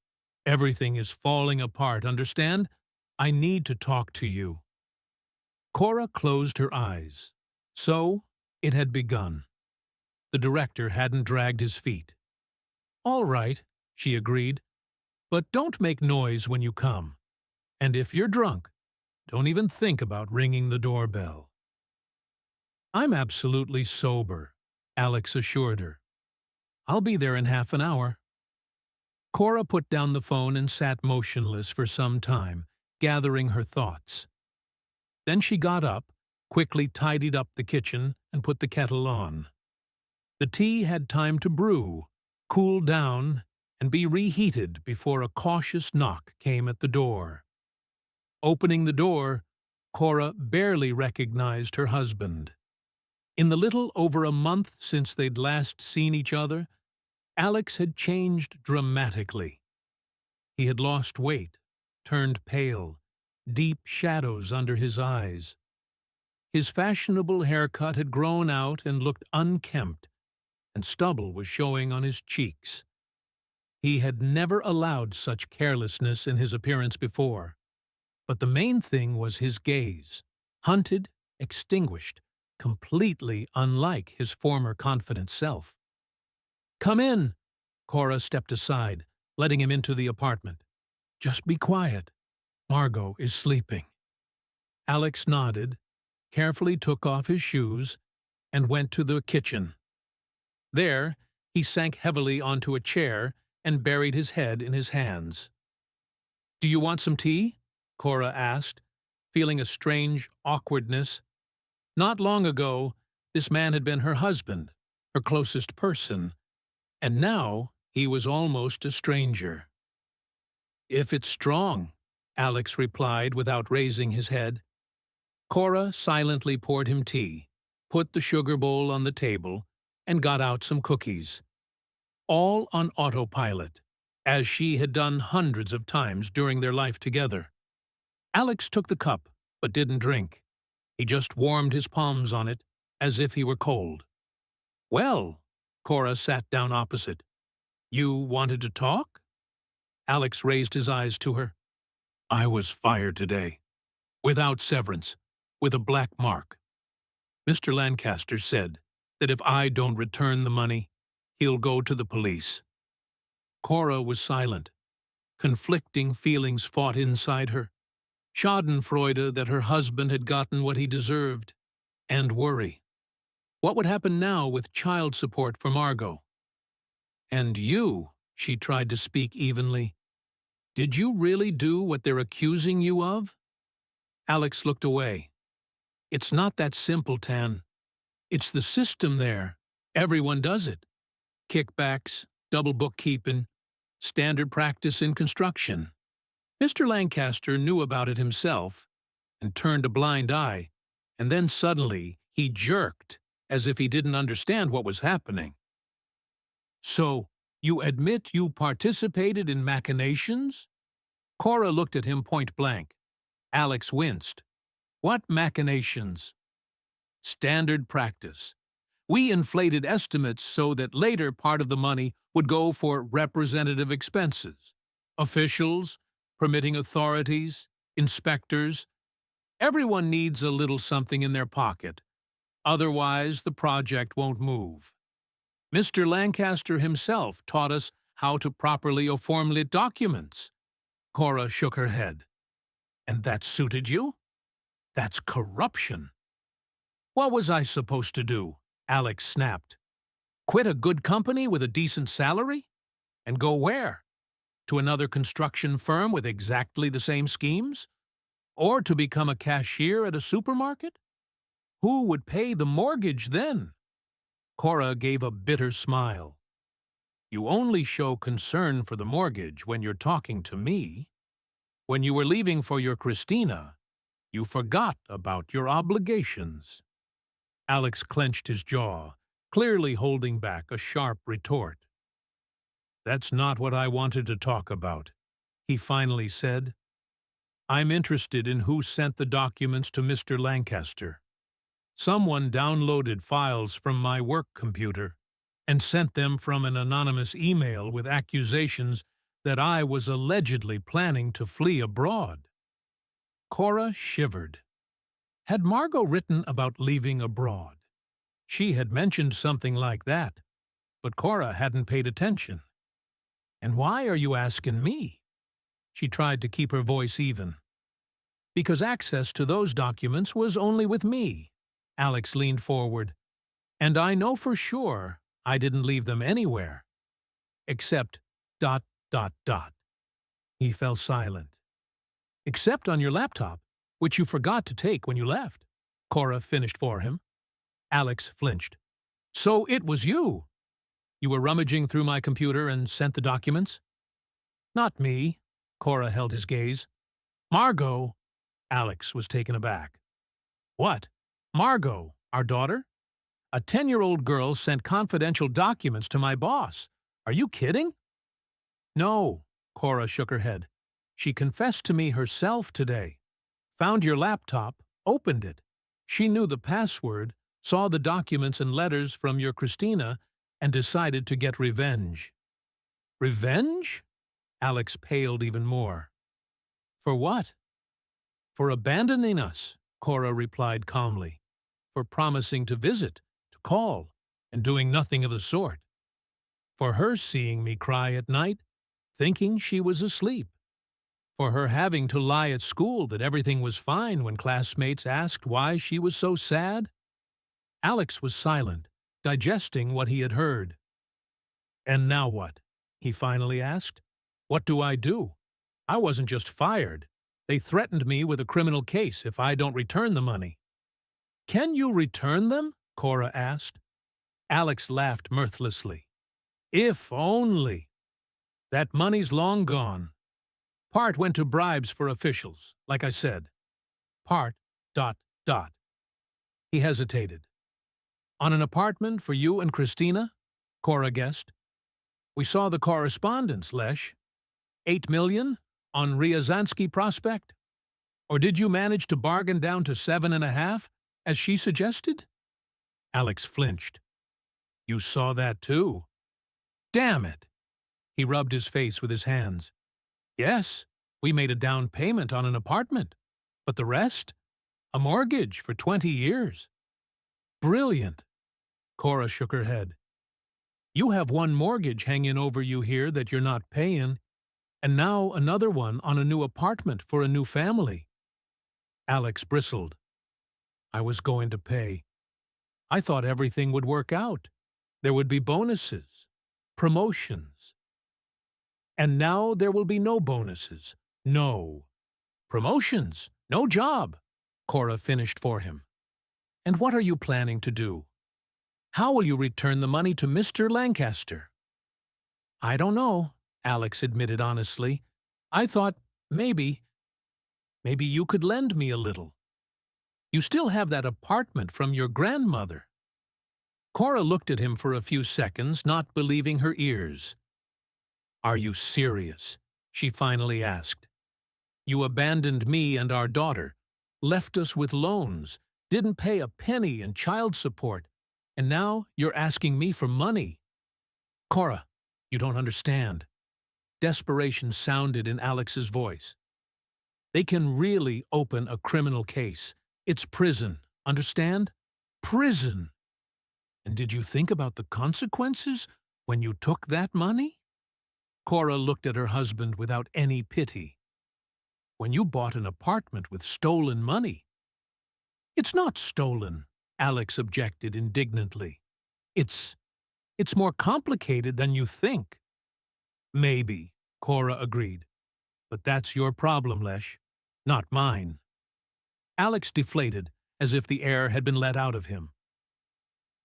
Everything is falling apart, understand? I need to talk to you. Cora closed her eyes. So, it had begun. The director hadn't dragged his feet. All right, she agreed, but don't make noise when you come. And if you're drunk, don't even think about ringing the doorbell. I'm absolutely sober, Alex assured her. I'll be there in half an hour. Cora put down the phone and sat motionless for some time, gathering her thoughts. Then she got up, quickly tidied up the kitchen, and put the kettle on. The tea had time to brew, cool down, and be reheated before a cautious knock came at the door. Opening the door, Cora barely recognized her husband. In the little over a month since they'd last seen each other, Alex had changed dramatically. He had lost weight, turned pale, deep shadows under his eyes. His fashionable haircut had grown out and looked unkempt, and stubble was showing on his cheeks. He had never allowed such carelessness in his appearance before. But the main thing was his gaze, hunted, extinguished, completely unlike his former confident self. Come in, Cora stepped aside, letting him into the apartment. Just be quiet. Margot is sleeping. Alex nodded, carefully took off his shoes, and went to the kitchen. There, he sank heavily onto a chair and buried his head in his hands. Do you want some tea? Cora asked, feeling a strange awkwardness. Not long ago, this man had been her husband, her closest person, and now he was almost a stranger. If it's strong, Alex replied without raising his head. Cora silently poured him tea, put the sugar bowl on the table, and got out some cookies. All on autopilot, as she had done hundreds of times during their life together. Alex took the cup, but didn't drink. He just warmed his palms on it, as if he were cold. Well, Cora sat down opposite. You wanted to talk? Alex raised his eyes to her. I was fired today. Without severance, with a black mark. Mr. Lancaster said that if I don't return the money, he'll go to the police. Cora was silent. Conflicting feelings fought inside her. Schadenfreude that her husband had gotten what he deserved, and worry. What would happen now with child support for Margot? And you, she tried to speak evenly. Did you really do what they're accusing you of? Alex looked away. It's not that simple, Tan. It's the system there. Everyone does it. Kickbacks, double bookkeeping, standard practice in construction. Mr. Lancaster knew about it himself and turned a blind eye, and then suddenly he jerked as if he didn't understand what was happening. So, you admit you participated in machinations? Cora looked at him point blank. Alex winced. What machinations? Standard practice. We inflated estimates so that later part of the money would go for representative expenses. Officials, permitting authorities, inspectors. Everyone needs a little something in their pocket. Otherwise, the project won't move. Mr. Lancaster himself taught us how to properly formulate documents. Cora shook her head. And that suited you? That's corruption. What was I supposed to do? Alex snapped. Quit a good company with a decent salary? And go where? To another construction firm with exactly the same schemes? Or to become a cashier at a supermarket? Who would pay the mortgage then? Cora gave a bitter smile. You only show concern for the mortgage when you're talking to me. When you were leaving for your Christina, you forgot about your obligations. Alex clenched his jaw, clearly holding back a sharp retort. That's not what I wanted to talk about, he finally said. I'm interested in who sent the documents to Mr. Lancaster. Someone downloaded files from my work computer and sent them from an anonymous email with accusations that I was allegedly planning to flee abroad. Cora shivered. Had Margot written about leaving abroad? She had mentioned something like that, but Cora hadn't paid attention. And why are you asking me? She tried to keep her voice even. Because access to those documents was only with me. Alex leaned forward. And I know for sure I didn't leave them anywhere. Except ... He fell silent. Except on your laptop, which you forgot to take when you left. Cora finished for him. Alex flinched. So it was you. You were rummaging through my computer and sent the documents? Not me. Cora held his gaze. Margot. Alex was taken aback. What? Margot, our daughter? A 10-year-old girl sent confidential documents to my boss. Are you kidding? No, Cora shook her head. She confessed to me herself today. Found your laptop, opened it. She knew the password, saw the documents and letters from your Christina, and decided to get revenge. Revenge? Alex paled even more. For what? For abandoning us, Cora replied calmly. For promising to visit, to call, and doing nothing of the sort. For her seeing me cry at night, thinking she was asleep. For her having to lie at school that everything was fine when classmates asked why she was so sad. Alex was silent, digesting what he had heard. And now what? He finally asked. What do I do? I wasn't just fired. They threatened me with a criminal case if I don't return the money. Can you return them? Cora asked. Alex laughed mirthlessly. If only. That money's long gone. Part went to bribes for officials, like I said. Part ... He hesitated. On an apartment for you and Christina? Cora guessed. We saw the correspondence, Lesh. 8 million on Ryazanski Prospect? Or did you manage to bargain down to 7.5, as she suggested? Alex flinched. You saw that too. Damn it! He rubbed his face with his hands. Yes, we made a down payment on an apartment. But the rest? A mortgage for 20 years. Brilliant. Cora shook her head. You have one mortgage hanging over you here that you're not paying, and now another one on a new apartment for a new family. Alex bristled. I was going to pay. I thought everything would work out. There would be bonuses, promotions. And now there will be no bonuses, no promotions, no job, Cora finished for him. And what are you planning to do? How will you return the money to Mr. Lancaster? I don't know, Alex admitted honestly. I thought maybe you could lend me a little. You still have that apartment from your grandmother. Cora looked at him for a few seconds, not believing her ears. Are you serious? She finally asked. You abandoned me and our daughter, left us with loans, didn't pay a penny in child support, and now you're asking me for money. Cora, you don't understand. Desperation sounded in Alex's voice. They can really open a criminal case. It's prison, understand? Prison! And did you think about the consequences when you took that money? Cora looked at her husband without any pity. When you bought an apartment with stolen money. It's not stolen, Alex objected indignantly. It's more complicated than you think. Maybe, Cora agreed. But that's your problem, Lesh, not mine. Alex deflated, as if the air had been let out of him.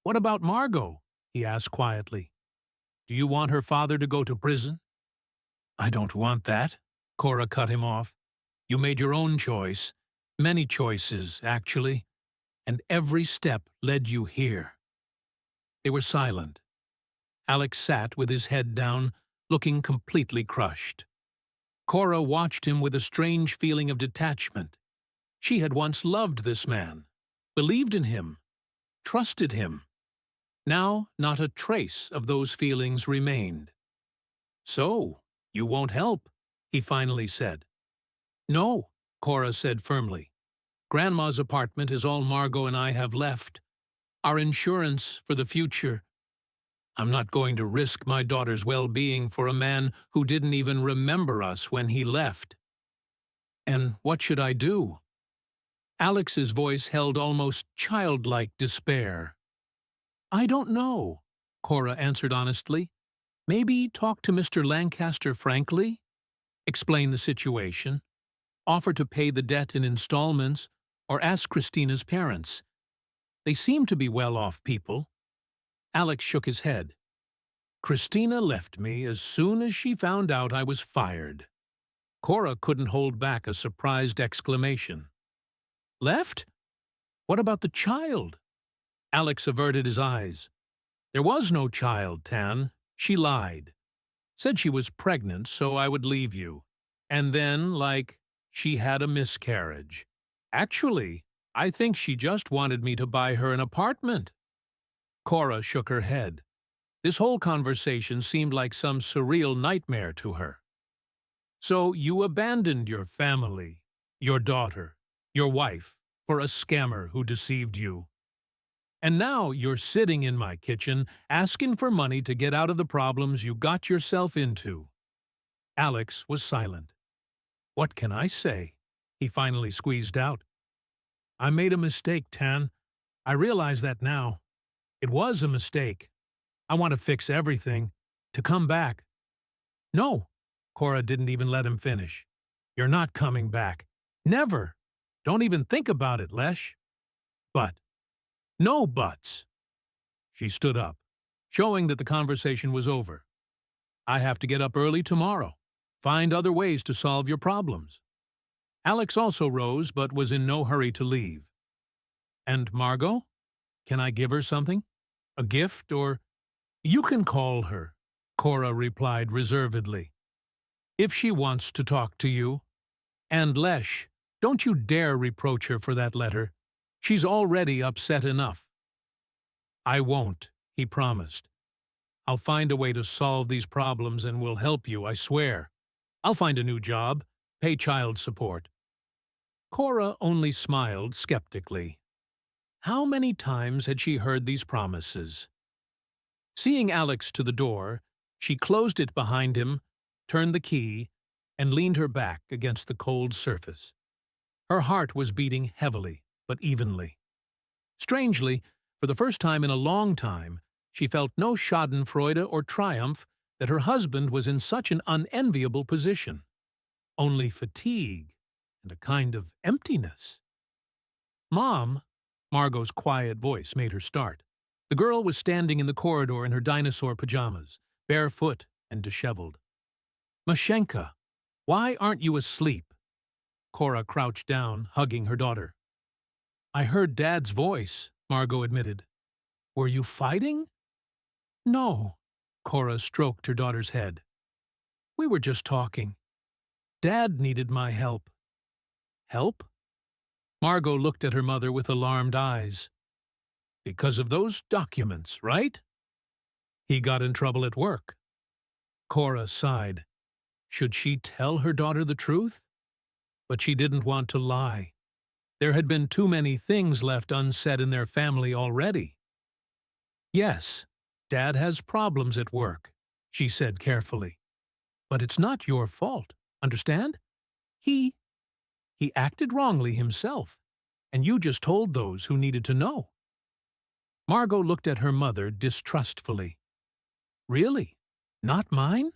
What about Margot? He asked quietly. Do you want her father to go to prison? I don't want that, Cora cut him off. You made your own choice. Many choices, actually. And every step led you here. They were silent. Alex sat with his head down, looking completely crushed. Cora watched him with a strange feeling of detachment. She had once loved this man, believed in him, trusted him. Now, not a trace of those feelings remained. So, you won't help, he finally said. No, Cora said firmly. Grandma's apartment is all Margot and I have left. Our insurance for the future. I'm not going to risk my daughter's well-being for a man who didn't even remember us when he left. And what should I do? Alex's voice held almost childlike despair. I don't know, Cora answered honestly. Maybe talk to Mr. Lancaster frankly? Explain the situation. Offer to pay the debt in installments, or ask Christina's parents. They seem to be well-off people. Alex shook his head. Christina left me as soon as she found out I was fired. Cora couldn't hold back a surprised exclamation. Left? What about the child? Alex averted his eyes. There was no child, Tan. She lied. Said she was pregnant, so I would leave you. And then, she had a miscarriage. Actually, I think she just wanted me to buy her an apartment. Cora shook her head. This whole conversation seemed like some surreal nightmare to her. So you abandoned your family, your daughter, your wife, for a scammer who deceived you. And now you're sitting in my kitchen asking for money to get out of the problems you got yourself into. Alex was silent. What can I say? He finally squeezed out. I made a mistake, Tan. I realize that now. It was a mistake. I want to fix everything. To come back. No. Cora didn't even let him finish. You're not coming back. Never. Don't even think about it, Lesh. But. No buts. She stood up, showing that the conversation was over. I have to get up early tomorrow. Find other ways to solve your problems. Alex also rose, but was in no hurry to leave. And Margot? Can I give her something? A gift, or... You can call her, Cora replied reservedly. If she wants to talk to you. And Lesh, don't you dare reproach her for that letter. She's already upset enough. I won't, he promised. I'll find a way to solve these problems and will help you, I swear. I'll find a new job, pay child support. Cora only smiled skeptically. How many times had she heard these promises? Seeing Alex to the door, she closed it behind him, turned the key, and leaned her back against the cold surface. Her heart was beating heavily, but evenly. Strangely, for the first time in a long time, she felt no schadenfreude or triumph that her husband was in such an unenviable position. Only fatigue and a kind of emptiness. Mom, Margot's quiet voice made her start. The girl was standing in the corridor in her dinosaur pajamas, barefoot and disheveled. Mashenka, why aren't you asleep? Cora crouched down, hugging her daughter. I heard Dad's voice, Margot admitted. Were you fighting? No, Cora stroked her daughter's head. We were just talking. Dad needed my help. Help? Margot looked at her mother with alarmed eyes. Because of those documents, right? He got in trouble at work. Cora sighed. Should she tell her daughter the truth? But she didn't want to lie. There had been too many things left unsaid in their family already. Yes, Dad has problems at work, she said carefully. But it's not your fault, understand? He acted wrongly himself, and you just told those who needed to know. Margot looked at her mother distrustfully. Really? Not mine?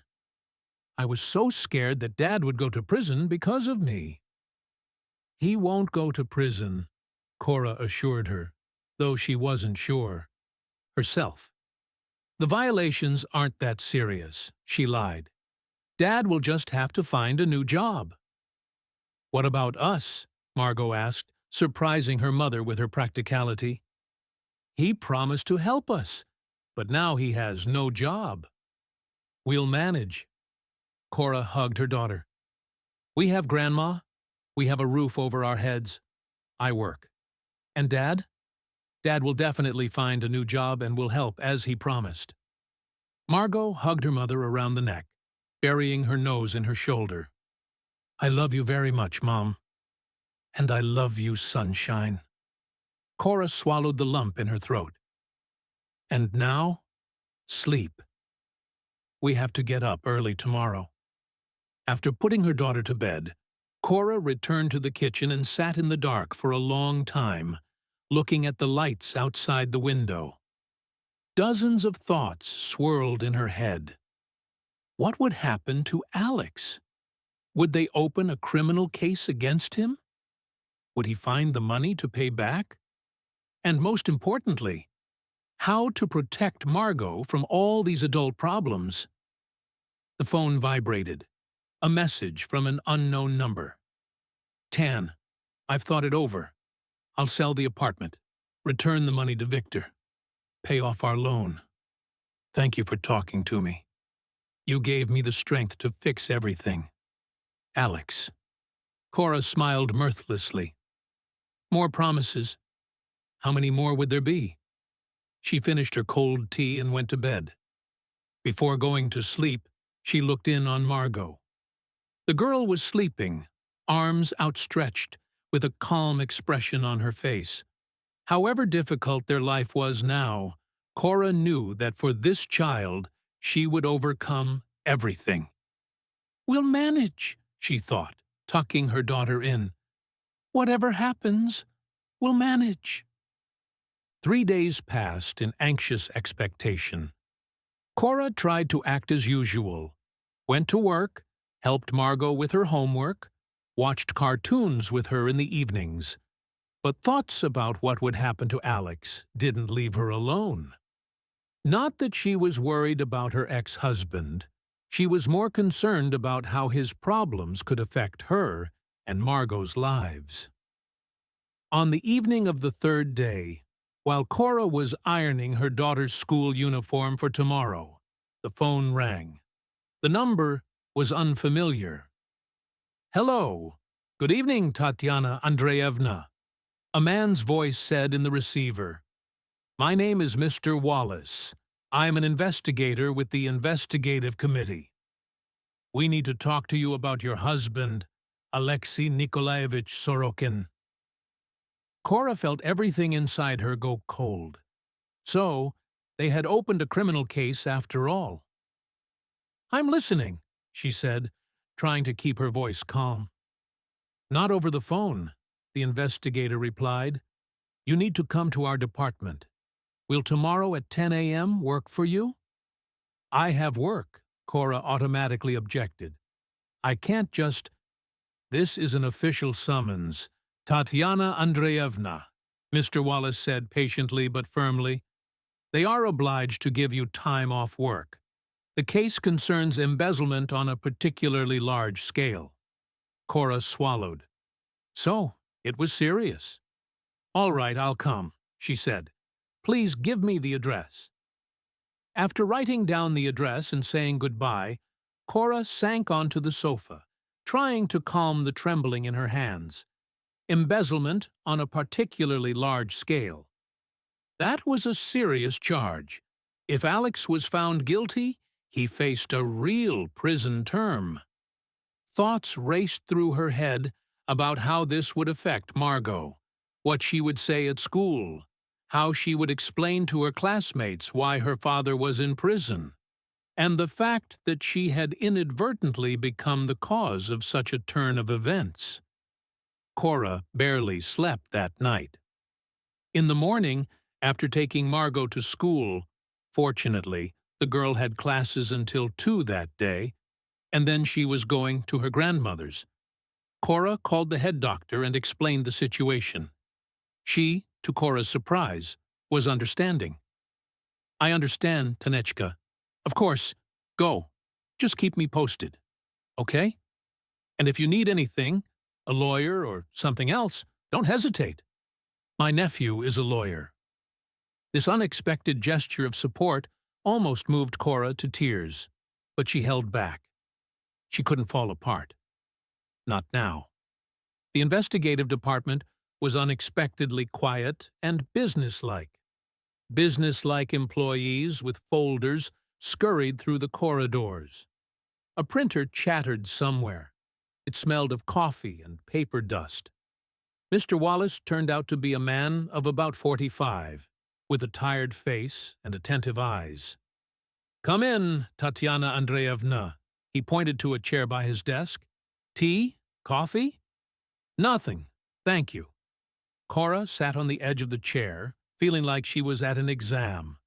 I was so scared that Dad would go to prison because of me." "He won't go to prison," Cora assured her, though she wasn't sure herself. "The violations aren't that serious," she lied. "Dad will just have to find a new job." "What about us?" Margot asked, surprising her mother with her practicality. "He promised to help us, but now he has no job." "We'll manage." Cora hugged her daughter. "We have Grandma. We have a roof over our heads. I work. And Dad? Dad will definitely find a new job and will help, as he promised." Margot hugged her mother around the neck, burying her nose in her shoulder. "I love you very much, Mom. And I love you, sunshine." Cora swallowed the lump in her throat. "And now, sleep. We have to get up early tomorrow." After putting her daughter to bed, Cora returned to the kitchen and sat in the dark for a long time, looking at the lights outside the window. Dozens of thoughts swirled in her head. What would happen to Alex? Would they open a criminal case against him? Would he find the money to pay back? And most importantly, how to protect Margot from all these adult problems? The phone vibrated. A message from an unknown number. "Tan, I've thought it over. I'll sell the apartment, return the money to Victor, pay off our loan. Thank you for talking to me. You gave me the strength to fix everything. Alex." Cora smiled mirthlessly. More promises. How many more would there be? She finished her cold tea and went to bed. Before going to sleep, she looked in on Margot. The girl was sleeping, arms outstretched, with a calm expression on her face. However difficult their life was now, Cora knew that for this child she would overcome everything. "We'll manage," she thought, tucking her daughter in. "Whatever happens, we'll manage." 3 days passed in anxious expectation. Cora tried to act as usual, went to work, helped Margot with her homework, watched cartoons with her in the evenings. But thoughts about what would happen to Alex didn't leave her alone. Not that she was worried about her ex-husband. She was more concerned about how his problems could affect her and Margot's lives. On the evening of the 3rd day, while Cora was ironing her daughter's school uniform for tomorrow, the phone rang. The number was unfamiliar. "Hello. Good evening, Tatiana Andreevna," a man's voice said in the receiver. "My name is Mr. Wallace. I'm an investigator with the Investigative Committee. We need to talk to you about your husband, Alexei Nikolaevich Sorokin." Cora felt everything inside her go cold. So, they had opened a criminal case after all. "I'm listening," she said, trying to keep her voice calm. "Not over the phone," the investigator replied. "You need to come to our department. Will tomorrow at 10 a.m. work for you?" "I have work," Cora automatically objected. "I can't just—" "This is an official summons. Tatiana Andreevna," Mr. Wallace said patiently but firmly. "They are obliged to give you time off work. The case concerns embezzlement on a particularly large scale." Cora swallowed. So, it was serious. "All right, I'll come," she said. "Please give me the address." After writing down the address and saying goodbye, Cora sank onto the sofa, trying to calm the trembling in her hands. Embezzlement on a particularly large scale. That was a serious charge. If Alex was found guilty, he faced a real prison term. Thoughts raced through her head about how this would affect Margot, what she would say at school, how she would explain to her classmates why her father was in prison, and the fact that she had inadvertently become the cause of such a turn of events. Cora barely slept that night. In the morning, after taking Margot to school, fortunately, the girl had classes until 2 that day, and then she was going to her grandmother's. Cora called the head doctor and explained the situation. She, to Cora's surprise, was understanding. "I understand, Tanechka. Of course, go. Just keep me posted. Okay? And if you need anything, a lawyer or something else, don't hesitate. My nephew is a lawyer." This unexpected gesture of support almost moved Cora to tears, but she held back. She couldn't fall apart. Not now. The investigative department was unexpectedly quiet and businesslike. Businesslike employees with folders scurried through the corridors. A printer chattered somewhere. It smelled of coffee and paper dust. Mr. Wallace turned out to be a man of about 45, with a tired face and attentive eyes. "Come in, Tatiana Andreevna." He pointed to a chair by his desk. "Tea? Coffee?" "Nothing, thank you." Cora sat on the edge of the chair, feeling like she was at an exam.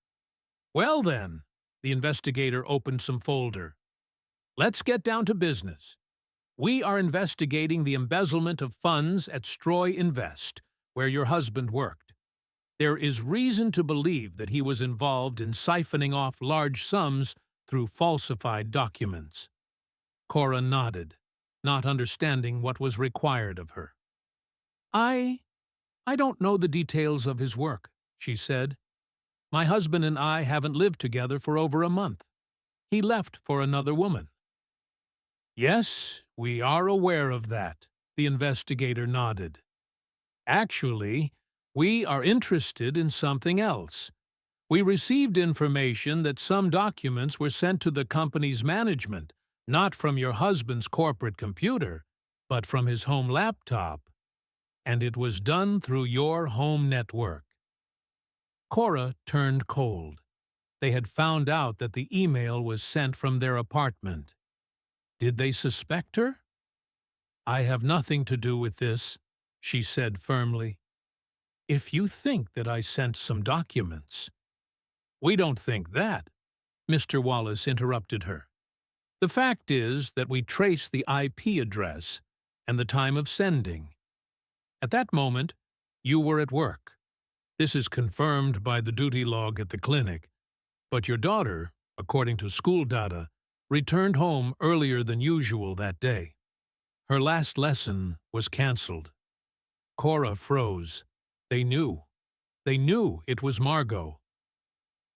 "Well then," the investigator opened some folder. "Let's get down to business. We are investigating the embezzlement of funds at Stroy Invest, where your husband worked. There is reason to believe that he was involved in siphoning off large sums through falsified documents." Cora nodded, not understanding what was required of her. I don't know the details of his work," she said. "My husband and I haven't lived together for over a month. He left for another woman." "Yes, we are aware of that," the investigator nodded. "Actually, we are interested in something else. We received information that some documents were sent to the company's management, not from your husband's corporate computer, but from his home laptop. And it was done through your home network." Cora turned cold. They had found out that the email was sent from their apartment. Did they suspect her? "I have nothing to do with this," she said firmly. "If you think that I sent some documents—" "We don't think that," Mr. Wallace interrupted her. "The fact is that we trace the IP address and the time of sending. At that moment, you were at work. This is confirmed by the duty log at the clinic, but your daughter, according to school data, returned home earlier than usual that day. Her last lesson was cancelled." Cora froze. They knew. They knew it was Margot.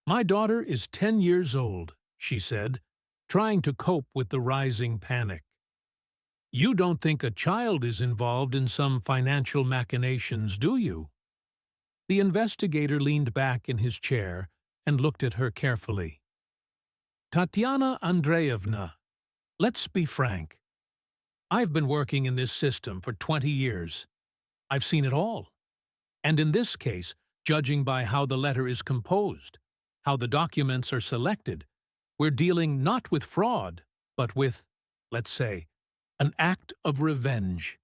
"My daughter is 10 years old," she said, trying to cope with the rising panic. "You don't think a child is involved in some financial machinations, do you?" The investigator leaned back in his chair and looked at her carefully. "Tatiana Andreevna, let's be frank. I've been working in this system for 20 years. I've seen it all. And in this case, judging by how the letter is composed, how the documents are selected, we're dealing not with fraud, but with, let's say, an act of revenge.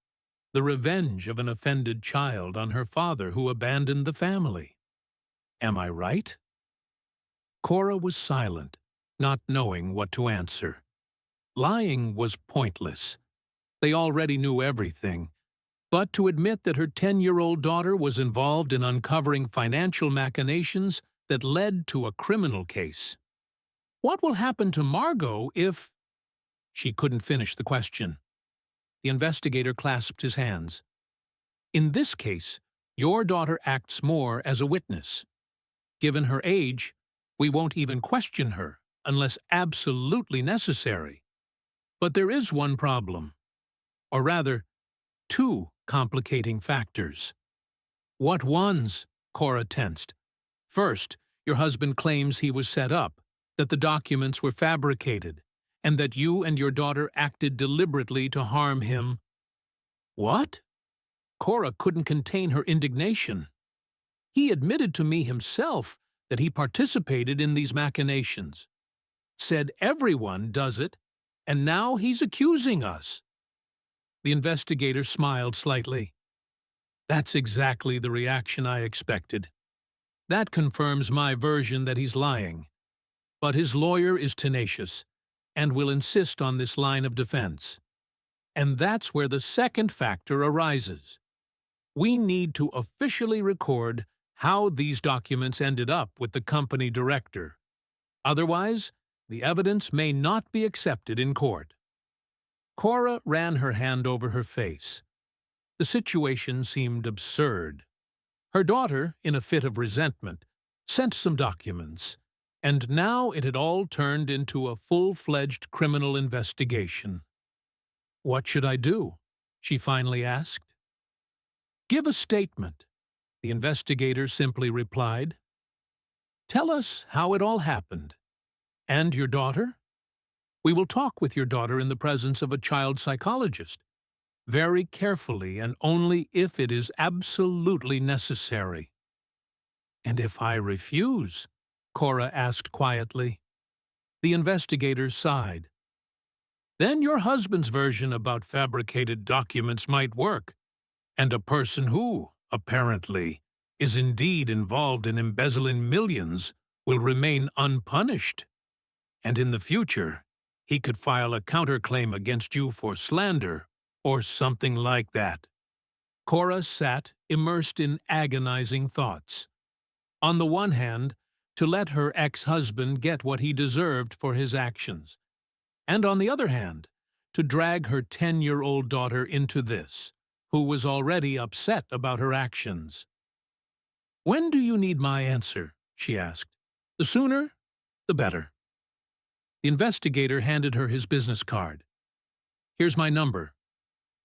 The revenge of an offended child on her father who abandoned the family. Am I right?" Cora was silent, not knowing what to answer. Lying was pointless. They already knew everything. But to admit that her 10-year-old daughter was involved in uncovering financial machinations that led to a criminal case. "What will happen to Margot if—" She couldn't finish the question. The investigator clasped his hands. "In this case, your daughter acts more as a witness. Given her age, we won't even question her unless absolutely necessary. But there is one problem. Or rather, two complicating factors." "What ones?" Cora tensed. "First, your husband claims he was set up, that the documents were fabricated, and that you and your daughter acted deliberately to harm him." "What?" Cora couldn't contain her indignation. "He admitted to me himself that he participated in these machinations. Said everyone does it, and now he's accusing us." The investigator smiled slightly. "That's exactly the reaction I expected. That confirms my version that he's lying. But his lawyer is tenacious. and will insist on this line of defense. And that's where the second factor arises. We need to officially record how these documents ended up with the company director. Otherwise, the evidence may not be accepted in court. Cora ran her hand over her face. The situation seemed absurd. Her daughter, in a fit of resentment, sent some documents, and now it had all turned into a full-fledged criminal investigation. "What should I do?" she finally asked. "Give a statement," the investigator simply replied. "Tell us how it all happened. And your daughter? We will talk with your daughter in the presence of a child psychologist, very carefully and only if it is absolutely necessary." "And if I refuse?" Cora asked quietly. The investigator sighed. "Then your husband's version about fabricated documents might work, and a person who, apparently, is indeed involved in embezzling millions will remain unpunished. And in the future, he could file a counterclaim against you for slander or something like that." Cora sat, immersed in agonizing thoughts. On the one hand, to let her ex-husband get what he deserved for his actions, and on the other hand, to drag her 10-year-old daughter into this, who was already upset about her actions. "When do you need my answer?" she asked. "The sooner, the better." The investigator handed her his business card. "Here's my number.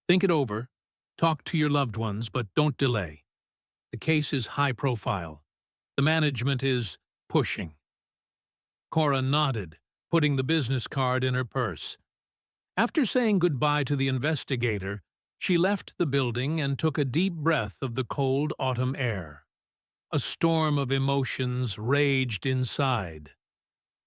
Think it over. Talk to your loved ones, but don't delay. The case is high profile. The management is pushing." Cora nodded, putting the business card in her purse. After saying goodbye to the investigator, she left the building and took a deep breath of the cold autumn air. A storm of emotions raged inside.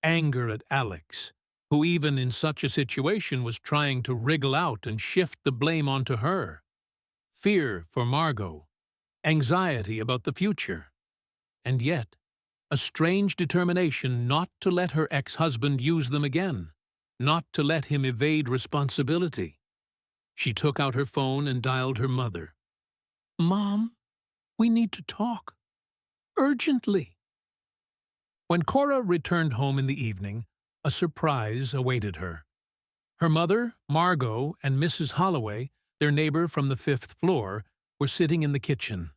Anger at Alex, who even in such a situation was trying to wriggle out and shift the blame onto her. Fear for Margot. Anxiety about the future. And yet, a strange determination not to let her ex-husband use them again, not to let him evade responsibility. She took out her phone and dialed her mother. "Mom, we need to talk. Urgently." When Cora returned home in the evening, a surprise awaited her. Her mother, Margot, and Mrs. Holloway, their neighbor from the 5th floor, were sitting in the kitchen.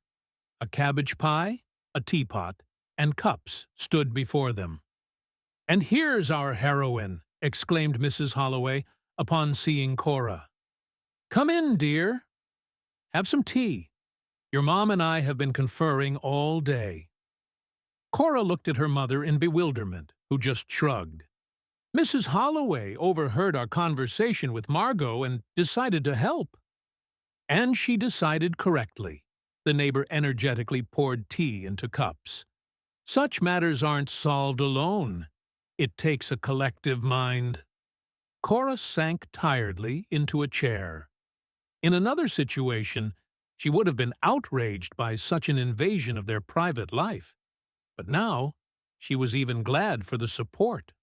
A cabbage pie, a teapot, and cups stood before them. "And here's our heroine," exclaimed Mrs. Holloway upon seeing Cora. "Come in, dear. Have some tea. Your mom and I have been conferring all day." Cora looked at her mother in bewilderment, who just shrugged. "Mrs. Holloway overheard our conversation with Margot and decided to help." And she decided correctly. The neighbor energetically poured tea into cups. Such matters aren't solved alone. It takes a collective mind. Cora sank tiredly into a chair. In another situation, she would have been outraged by such an invasion of their private life. But now, she was even glad for the support.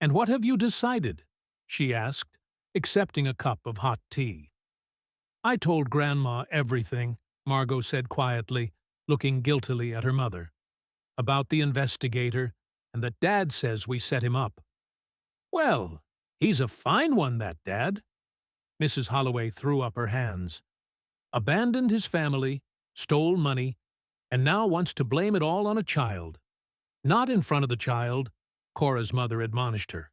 "And what have you decided?" she asked, accepting a cup of hot tea. "I told Grandma everything," Margot said quietly, looking guiltily at her mother. "About the investigator, and that Dad says we set him up." "Well, he's a fine one, that Dad." Mrs. Holloway threw up her hands. "Abandoned his family, stole money, and now wants to blame it all on a child." "Not in front of the child," Cora's mother admonished her.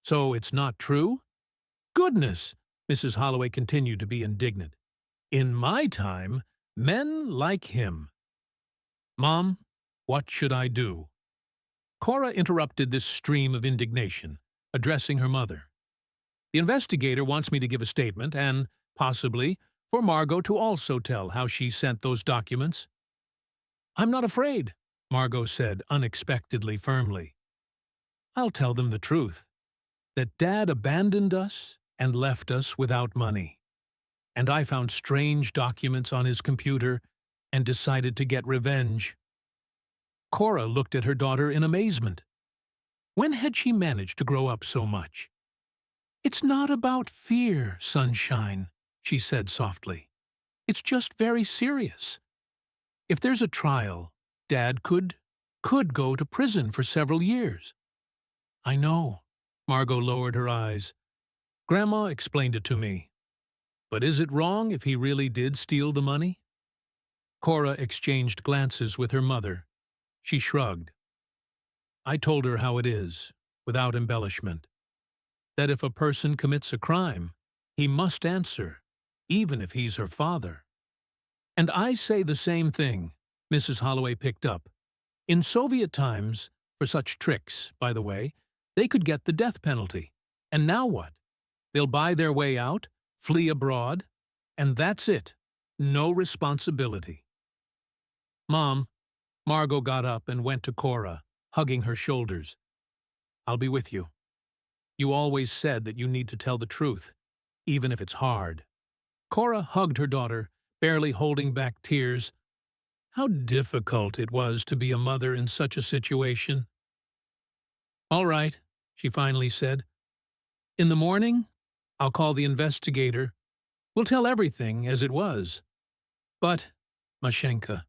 "So it's not true?" "Goodness!" Mrs. Holloway continued to be indignant. "In my time, men like him." "Mom, what should I do?" Cora interrupted this stream of indignation, addressing her mother. "The investigator wants me to give a statement and, possibly, for Margot to also tell how she sent those documents." "I'm not afraid," Margot said unexpectedly firmly. "I'll tell them the truth, that Dad abandoned us and left us without money. And I found strange documents on his computer and decided to get revenge." Cora looked at her daughter in amazement. When had she managed to grow up so much? "It's not about fear, sunshine," she said softly. "It's just very serious. If there's a trial, Dad could go to prison for several years." "I know." Margot lowered her eyes. "Grandma explained it to me. But is it wrong if he really did steal the money?" Cora exchanged glances with her mother. She shrugged. "I told her how it is, without embellishment. That if a person commits a crime, he must answer, even if he's her father." "And I say the same thing," Mrs. Holloway picked up. "In Soviet times, for such tricks, by the way, they could get the death penalty. And now what? They'll buy their way out, flee abroad, and that's it. No responsibility." "Mom," Margot got up and went to Cora, hugging her shoulders. "I'll be with you. You always said that you need to tell the truth, even if it's hard." Cora hugged her daughter, barely holding back tears. How difficult it was to be a mother in such a situation. "All right," she finally said. "In the morning, I'll call the investigator. We'll tell everything as it was. But, Mashenka,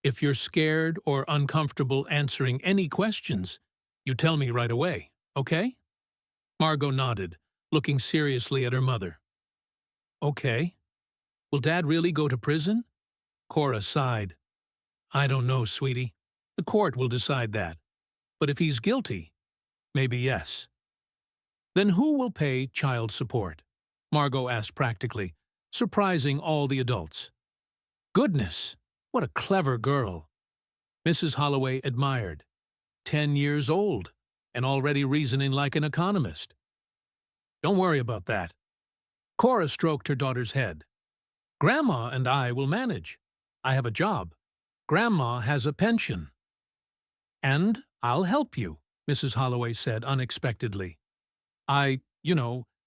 if you're scared or uncomfortable answering any questions, you tell me right away, okay?" Margot nodded, looking seriously at her mother. "Okay. Will Dad really go to prison?" Cora sighed. "I don't know, sweetie. The court will decide that. But if he's guilty, maybe yes." "Then who will pay child support?" Margot asked practically, surprising all the adults. "Goodness, what a clever girl." Mrs. Holloway admired. 10 years old, and already reasoning like an economist. "Don't worry about that." Cora stroked her daughter's head. "Grandma and I will manage. I have a job. Grandma has a pension." "And I'll help you," Mrs. Holloway said unexpectedly. "I,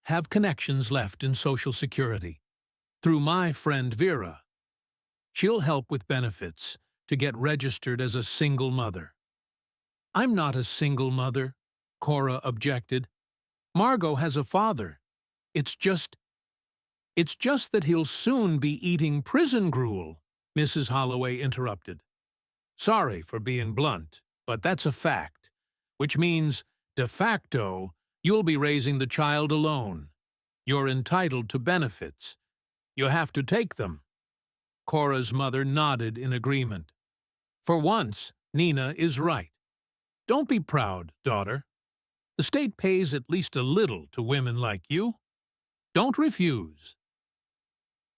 have connections left in Social Security. Through my friend Vera. She'll help with benefits to get registered as a single mother." "I'm not a single mother," Cora objected. "Margot has a father. It's just that he'll soon be eating prison gruel," Mrs. Holloway interrupted. "Sorry for being blunt, but that's a fact, which means, de facto, you'll be raising the child alone. You're entitled to benefits. You have to take them." Cora's mother nodded in agreement. "For once, Nina is right. Don't be proud, daughter. The state pays at least a little to women like you. Don't refuse."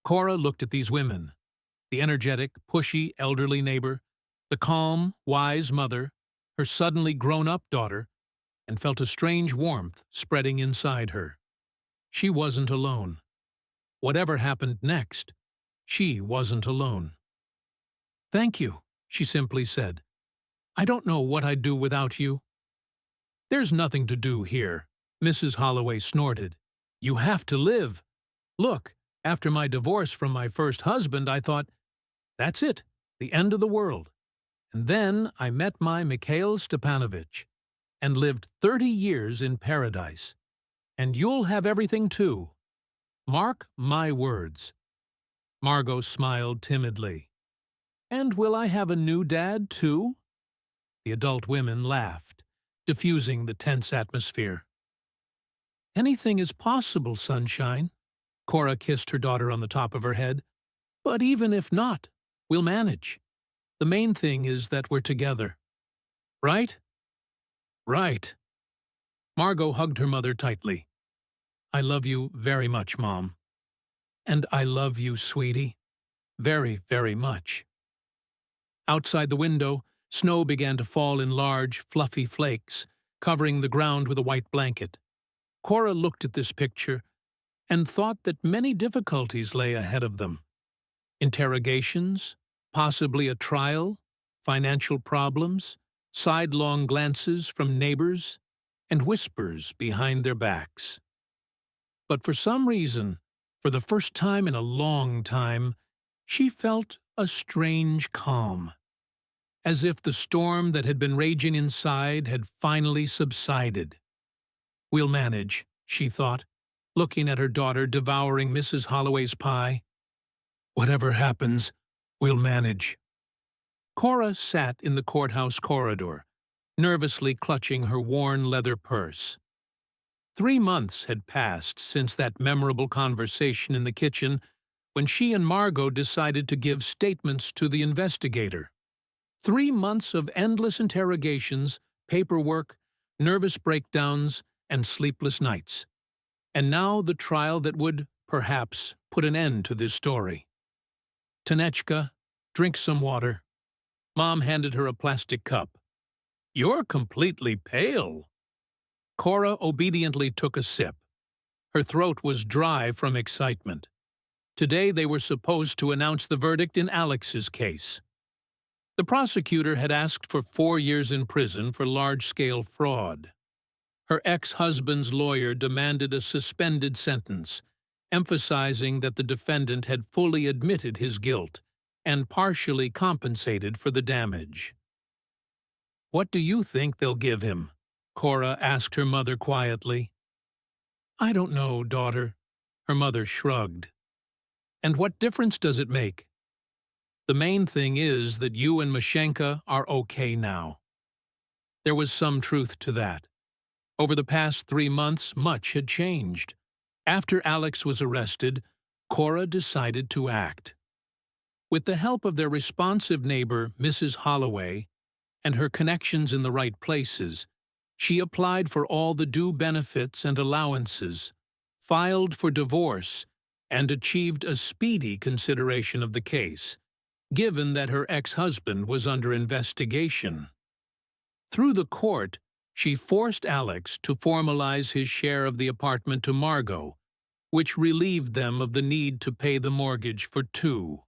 Cora looked at these women, the energetic, pushy, elderly neighbor, the calm, wise mother, her suddenly grown-up daughter, and felt a strange warmth spreading inside her. She wasn't alone. Whatever happened next, she wasn't alone. "Thank you," she simply said. "I don't know what I'd do without you." "There's nothing to do here," Mrs. Holloway snorted. "You have to live. Look, after my divorce from my first husband, I thought, that's it, the end of the world. And then I met my Mikhail Stepanovich and lived 30 years in paradise. And you'll have everything too. Mark my words." Margot smiled timidly. "And will I have a new dad too?" The adult women laughed, diffusing the tense atmosphere. "Anything is possible, sunshine." Cora kissed her daughter on the top of her head. "But even if not, we'll manage. The main thing is that we're together. Right?" "Right." Margot hugged her mother tightly. "I love you very much, Mom." "And I love you, sweetie. Very, very much." Outside the window, snow began to fall in large, fluffy flakes, covering the ground with a white blanket. Cora looked at this picture and thought that many difficulties lay ahead of them. Interrogations, possibly a trial, financial problems, sidelong glances from neighbors, and whispers behind their backs. But for some reason, for the first time in a long time, she felt a strange calm. as if the storm that had been raging inside had finally subsided. "We'll manage," she thought, looking at her daughter devouring Mrs. Holloway's pie. "Whatever happens, we'll manage." Cora sat in the courthouse corridor, nervously clutching her worn leather purse. 3 months had passed since that memorable conversation in the kitchen when she and Margot decided to give statements to the investigator. 3 months of endless interrogations, paperwork, nervous breakdowns, and sleepless nights. And now the trial that would, perhaps, put an end to this story. "Tanechka, drink some water." Mom handed her a plastic cup. "You're completely pale." Cora obediently took a sip. Her throat was dry from excitement. Today they were supposed to announce the verdict in Alex's case. The prosecutor had asked for 4 years in prison for large-scale fraud. Her ex-husband's lawyer demanded a suspended sentence, emphasizing that the defendant had fully admitted his guilt and partially compensated for the damage. "What do you think they'll give him?" Cora asked her mother quietly. "I don't know, daughter," her mother shrugged. "And what difference does it make? The main thing is that you and Mashenka are okay now." There was some truth to that. Over the past 3 months, much had changed. After Alex was arrested, Cora decided to act. With the help of their responsive neighbor, Mrs. Holloway, and her connections in the right places, she applied for all the due benefits and allowances, filed for divorce, and achieved a speedy consideration of the case, given that her ex-husband was under investigation. Through the court, she forced Alex to formalize his share of the apartment to Margot, which relieved them of the need to pay the mortgage for 2.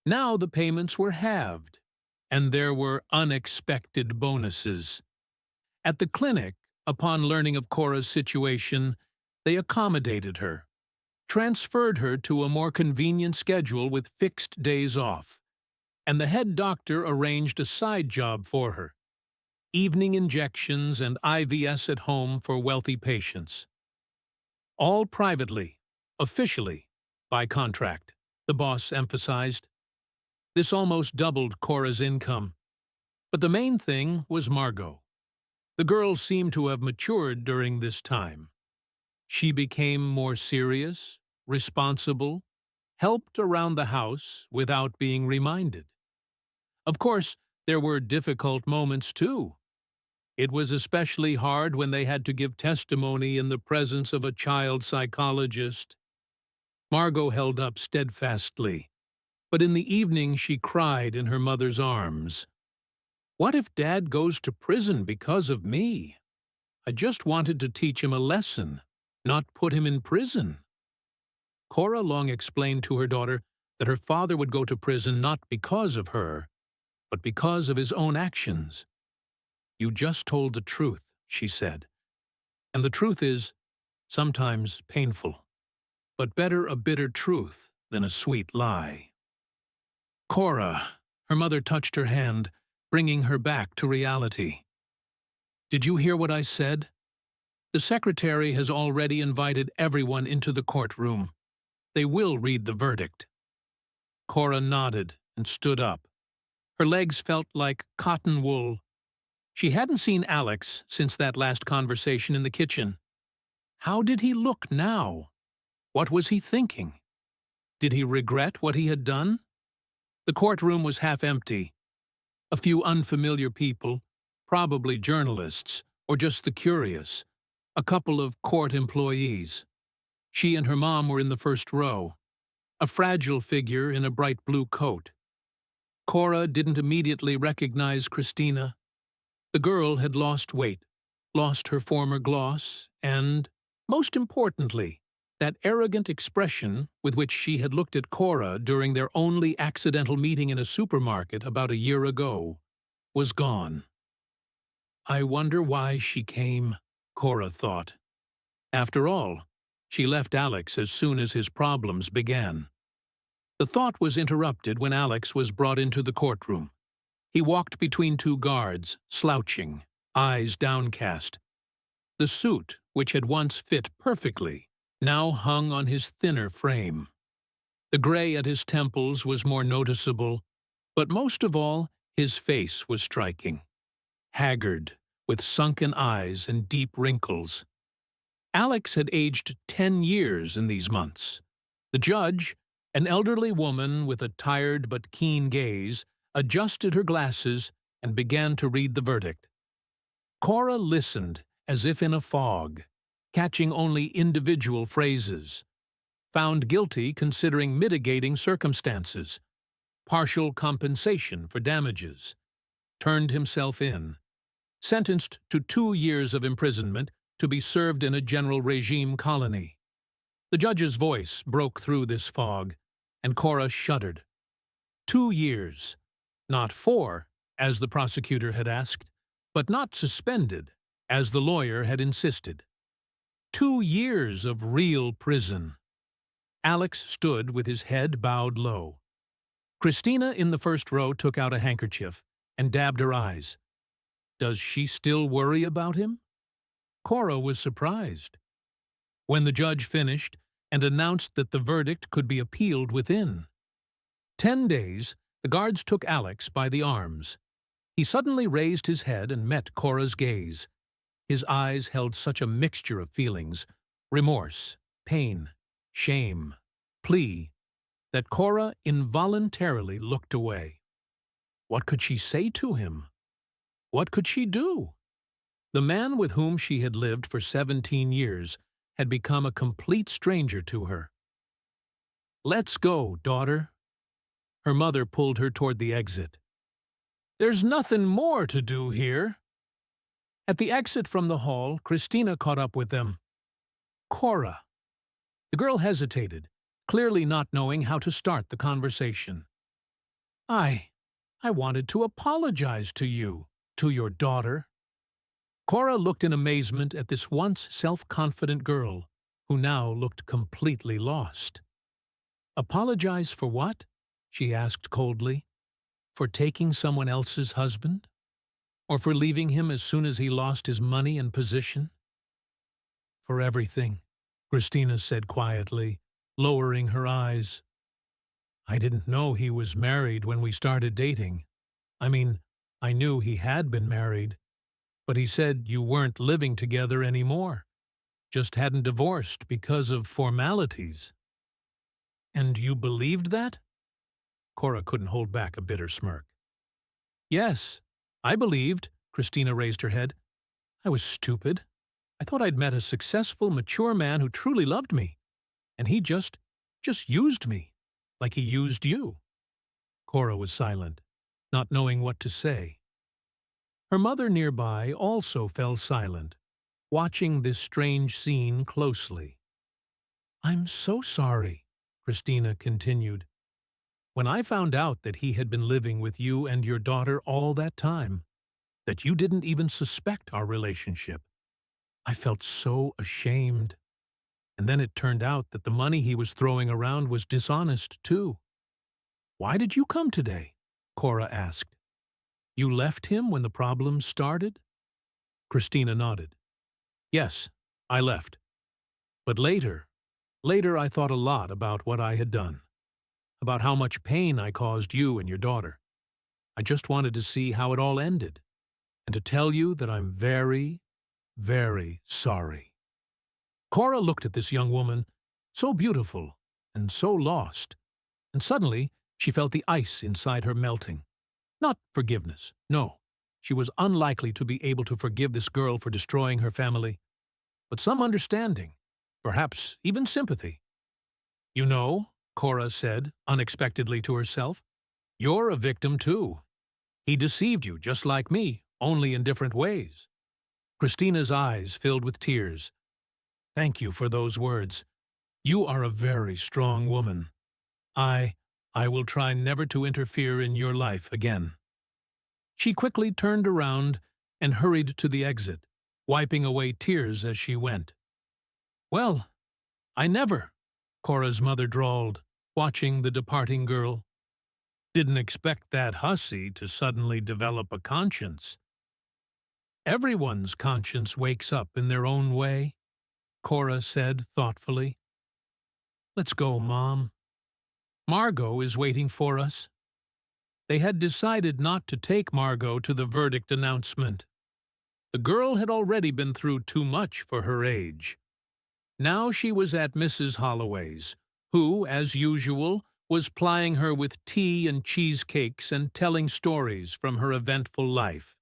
Now the payments were halved, and there were unexpected bonuses. At the clinic, upon learning of Cora's situation, they accommodated her, transferred her to a more convenient schedule with fixed days off, and the head doctor arranged a side job for her: evening injections and IVs at home for wealthy patients. All privately, officially, by contract, the boss emphasized. This almost doubled Cora's income. But the main thing was Margot. The girl seemed to have matured during this time. She became more serious, responsible, helped around the house without being reminded. Of course, there were difficult moments too. It was especially hard when they had to give testimony in the presence of a child psychologist. Margot held up steadfastly, but in the evening she cried in her mother's arms. "What if Dad goes to prison because of me? I just wanted to teach him a lesson, not put him in prison." Cora long explained to her daughter that her father would go to prison not because of her, but because of his own actions. "You just told the truth," she said. "And the truth is sometimes painful, but better a bitter truth than a sweet lie." "Cora," her mother touched her hand, bringing her back to reality. "Did you hear what I said? The secretary has already invited everyone into the courtroom. They will read the verdict." Cora nodded and stood up. Her legs felt like cotton wool. She hadn't seen Alex since that last conversation in the kitchen. How did he look now? What was he thinking? Did he regret what he had done? The courtroom was half empty. A few unfamiliar people, probably journalists, or just the curious, a couple of court employees. She and her mom were in the first row, a fragile figure in a bright blue coat. Cora didn't immediately recognize Christina. The girl had lost weight, lost her former gloss, and, most importantly, that arrogant expression with which she had looked at Cora during their only accidental meeting in a supermarket about a year ago was gone. "I wonder why she came," Cora thought. After all, she left Alex as soon as his problems began. The thought was interrupted when Alex was brought into the courtroom. He walked between two guards, slouching, eyes downcast. The suit, which had once fit perfectly, now hung on his thinner frame. The gray at his temples was more noticeable, but most of all, his face was striking. Haggard, with sunken eyes and deep wrinkles. Alex had aged 10 years in these months. The judge, an elderly woman with a tired but keen gaze, adjusted her glasses and began to read the verdict. Cora listened as if in a fog, catching only individual phrases. Found guilty considering mitigating circumstances. Partial compensation for damages. Turned himself in. Sentenced to 2 years of imprisonment to be served in a general regime colony. The judge's voice broke through this fog, and Cora shuddered. 2 years. Not 4, as the prosecutor had asked, but not suspended, as the lawyer had insisted. 2 years of real prison. Alex stood with his head bowed low. Christina in the first row took out a handkerchief and dabbed her eyes. Does she still worry about him? Cora was surprised. When the judge finished and announced that the verdict could be appealed within 10 days, the guards took Alex by the arms. He suddenly raised his head and met Cora's gaze. His eyes held such a mixture of feelings, remorse, pain, shame, plea, that Cora involuntarily looked away. What could she say to him? What could she do? The man with whom she had lived for 17 years had become a complete stranger to her. "Let's go, daughter." Her mother pulled her toward the exit. "There's nothing more to do here." At the exit from the hall, Christina caught up with them. "Cora." The girl hesitated, clearly not knowing how to start the conversation. I wanted to apologize to you, to your daughter." Cora looked in amazement at this once self-confident girl, who now looked completely lost. "Apologize for what?" she asked coldly. "For taking someone else's husband? Or for leaving him as soon as he lost his money and position?" "For everything," Christina said quietly, lowering her eyes. "I didn't know he was married when we started dating. I mean, I knew he had been married, but he said you weren't living together anymore, just hadn't divorced because of formalities." "And you believed that?" Cora couldn't hold back a bitter smirk. "Yes, I believed," Christina raised her head. "I was stupid. I thought I'd met a successful, mature man who truly loved me, and he just used me, like he used you." Cora was silent, not knowing what to say. Her mother nearby also fell silent, watching this strange scene closely. "I'm so sorry," Christina continued. "When I found out that he had been living with you and your daughter all that time, that you didn't even suspect our relationship, I felt so ashamed. And then it turned out that the money he was throwing around was dishonest, too." "Why did you come today?" Cora asked. "You left him when the problems started?" Christina nodded. "Yes, I left. But later I thought a lot about what I had done, about how much pain I caused you and your daughter. I just wanted to see how it all ended, and to tell you that I'm very, very sorry." Cora looked at this young woman, so beautiful and so lost, and suddenly she felt the ice inside her melting. Not forgiveness, no. She was unlikely to be able to forgive this girl for destroying her family, but some understanding, perhaps even sympathy. "You know," Cora said unexpectedly to herself, "you're a victim too. He deceived you just like me, only in different ways." Christina's eyes filled with tears. "Thank you for those words. You are a very strong woman. I will try never to interfere in your life again." She quickly turned around and hurried to the exit, wiping away tears as she went. "Well, I never," Cora's mother drawled, watching the departing girl. Didn't expect that hussy to suddenly develop a conscience. Everyone's conscience wakes up in their own way, Cora said thoughtfully. Let's go, Mom. Margot is waiting for us. They had decided not to take Margot to the verdict announcement. The girl had already been through too much for her age. Now she was at Mrs. Holloway's, who, as usual, was plying her with tea and cheesecakes and telling stories from her eventful life.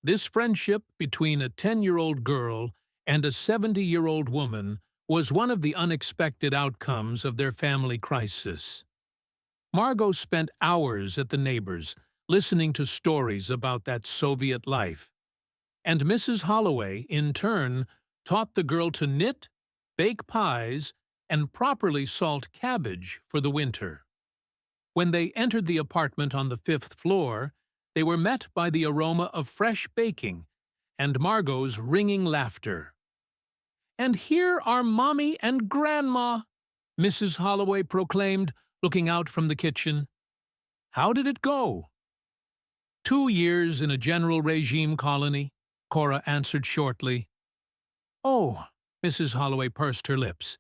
This friendship between a 10-year-old girl and a 70-year-old woman was one of the unexpected outcomes of their family crisis. Margot spent hours at the neighbors, listening to stories about that Soviet life. And Mrs. Holloway, in turn, taught the girl to knit, bake pies, and properly salt cabbage for the winter. When they entered the apartment on the 5th floor, they were met by the aroma of fresh baking and Margot's ringing laughter. "And here are Mommy and Grandma," Mrs. Holloway proclaimed, looking out from the kitchen. "How did it go?" 2 years in a general regime colony, Cora answered shortly. "Oh," Mrs. Holloway pursed her lips.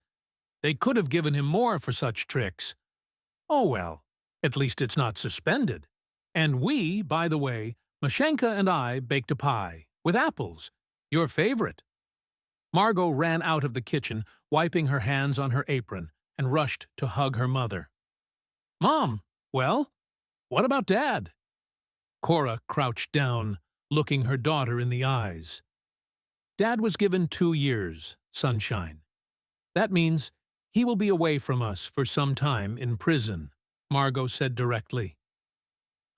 "They could have given him more for such tricks. Oh well, at least it's not suspended. And we, by the way, Mashenka and I baked a pie, with apples, your favorite." Margot ran out of the kitchen, wiping her hands on her apron, and rushed to hug her mother. "Mom, well, what about Dad?" Cora crouched down, looking her daughter in the eyes. "Dad was given 2 years, Sunshine. That means he will be away from us for some time in prison," Margot said directly.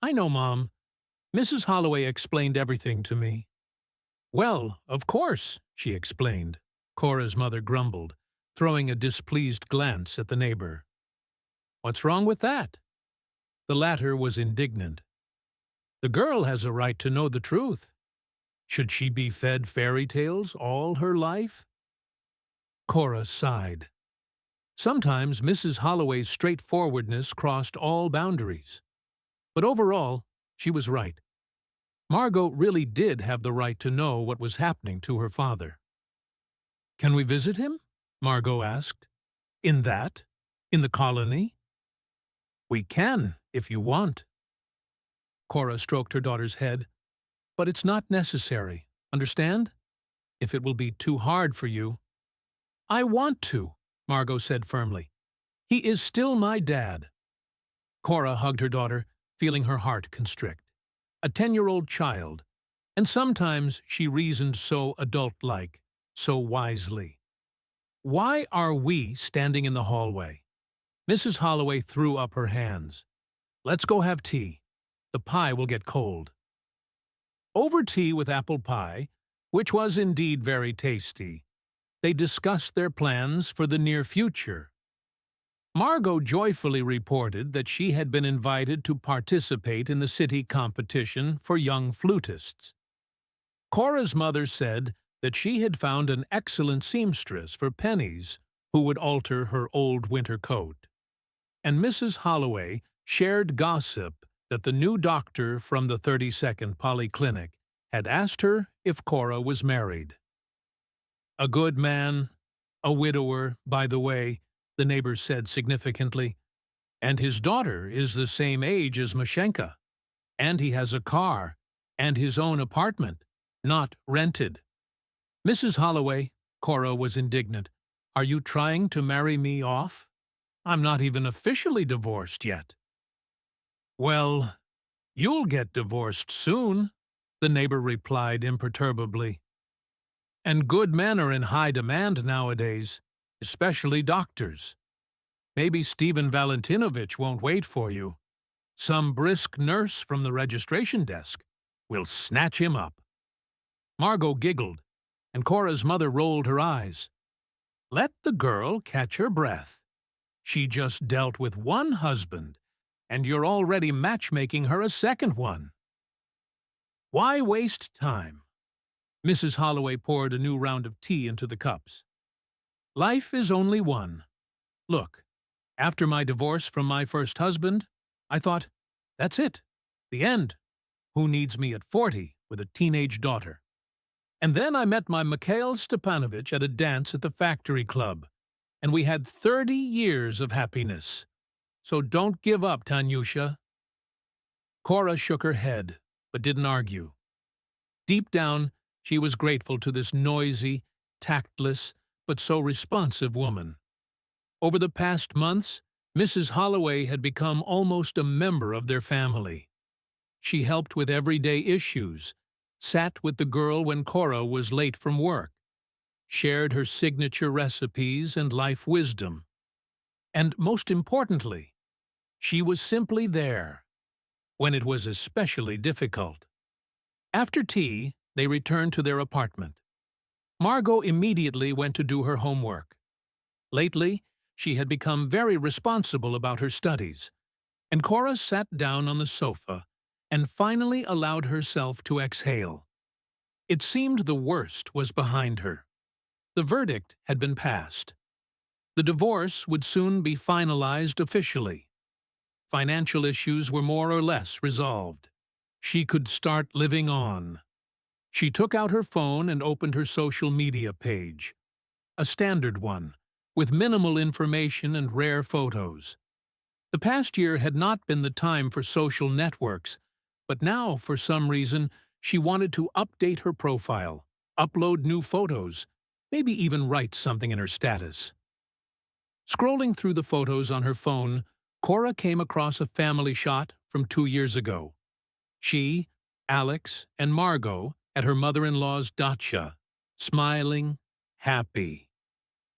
"I know, Mom. Mrs. Holloway explained everything to me." "Well, of course," she explained, Cora's mother grumbled, throwing a displeased glance at the neighbor. "What's wrong with that?" The latter was indignant. "The girl has a right to know the truth. Should she be fed fairy tales all her life?" Cora sighed. Sometimes Mrs. Holloway's straightforwardness crossed all boundaries. But overall, she was right. Margot really did have the right to know what was happening to her father. "Can we visit him?" Margot asked. In the colony?" "We can, if you want." Cora stroked her daughter's head. "But it's not necessary, understand? If it will be too hard for you." "I want to," Margot said firmly. "He is still my dad." Cora hugged her daughter, feeling her heart constrict. A 10-year-old child, and sometimes she reasoned so adult-like, so wisely. "Why are we standing in the hallway?" Mrs. Holloway threw up her hands. "Let's go have tea. The pie will get cold." Over tea with apple pie, which was indeed very tasty, they discussed their plans for the near future. Margot joyfully reported that she had been invited to participate in the city competition for young flutists. Cora's mother said that she had found an excellent seamstress for pennies who would alter her old winter coat. And Mrs. Holloway shared gossip that the new doctor from the 32nd Polyclinic had asked her if Cora was married. "A good man, a widower, by the way," the neighbor said significantly. "And his daughter is the same age as Mashenka. And he has a car, and his own apartment, not rented." "Mrs. Holloway," Cora was indignant, "are you trying to marry me off? I'm not even officially divorced yet." "Well, you'll get divorced soon," the neighbor replied imperturbably. "And good men are in high demand nowadays, especially doctors. Maybe Stephen Valentinovich won't wait for you. Some brisk nurse from the registration desk will snatch him up." Margot giggled, and Cora's mother rolled her eyes. "Let the girl catch her breath. She just dealt with one husband, and you're already matchmaking her a second one." "Why waste time?" Mrs. Holloway poured a new round of tea into the cups. "Life is only one. Look, after my divorce from my first husband, I thought, That's it. The end. Who needs me at 40 with a teenage daughter? And then I met my Mikhail Stepanovich at a dance at the factory club, and we had 30 years of happiness. So don't give up, Tanyusha. Cora shook her head, but didn't argue. Deep down, she was grateful to this noisy, tactless, but so responsive woman. Over the past months, Mrs. Holloway had become almost a member of their family. She helped with everyday issues, sat with the girl when Cora was late from work, shared her signature recipes and life wisdom. And most importantly, she was simply there when it was especially difficult. After tea, they returned to their apartment. Margot immediately went to do her homework. Lately, she had become very responsible about her studies, and Cora sat down on the sofa and finally allowed herself to exhale. It seemed the worst was behind her. The verdict had been passed. The divorce would soon be finalized officially. Financial issues were more or less resolved. She could start living on. She took out her phone and opened her social media page. A standard one, with minimal information and rare photos. The past year had not been the time for social networks, but now, for some reason, she wanted to update her profile, upload new photos, maybe even write something in her status. Scrolling through the photos on her phone, Cora came across a family shot from 2 years ago. She, Alex, and Margot at her mother-in-law's dacha, smiling, happy.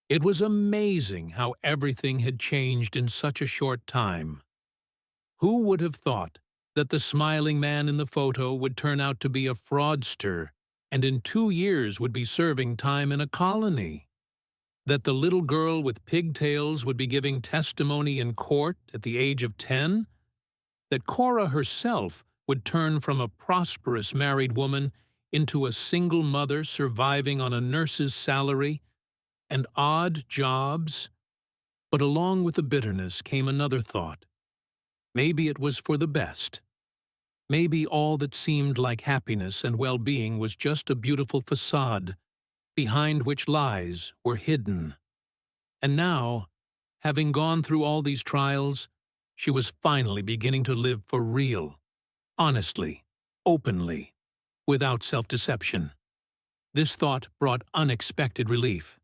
It was amazing how everything had changed in such a short time. Who would have thought that the smiling man in the photo would turn out to be a fraudster and in 2 years would be serving time in a colony? That the little girl with pigtails would be giving testimony in court at the age of 10? That Cora herself would turn from a prosperous married woman into a single mother surviving on a nurse's salary and odd jobs? But along with the bitterness came another thought. Maybe it was for the best. Maybe all that seemed like happiness and well-being was just a beautiful facade, behind which lies were hidden. And now, having gone through all these trials, she was finally beginning to live for real, honestly, openly, without self-deception. This thought brought unexpected relief.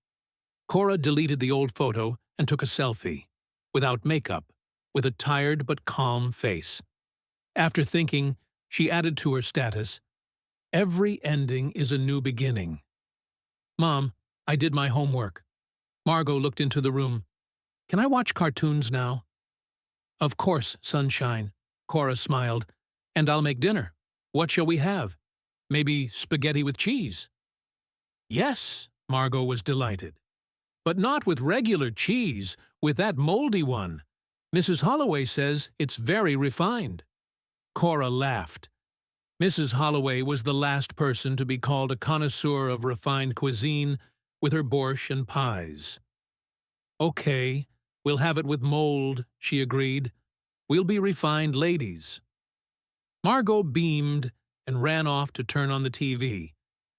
Cora deleted the old photo and took a selfie, without makeup, with a tired but calm face. After thinking, she added to her status, "Every ending is a new beginning." "Mom, I did my homework." Margot looked into the room. "Can I watch cartoons now?" "Of course, sunshine," Cora smiled. "And I'll make dinner. What shall we have? Maybe spaghetti with cheese?" "Yes," Margot was delighted. "But not with regular cheese, with that moldy one. Mrs. Holloway says it's very refined." Cora laughed. Mrs. Holloway was the last person to be called a connoisseur of refined cuisine with her borscht and pies. "Okay, we'll have it with mold," she agreed. "We'll be refined ladies." Margot beamed and ran off to turn on the TV,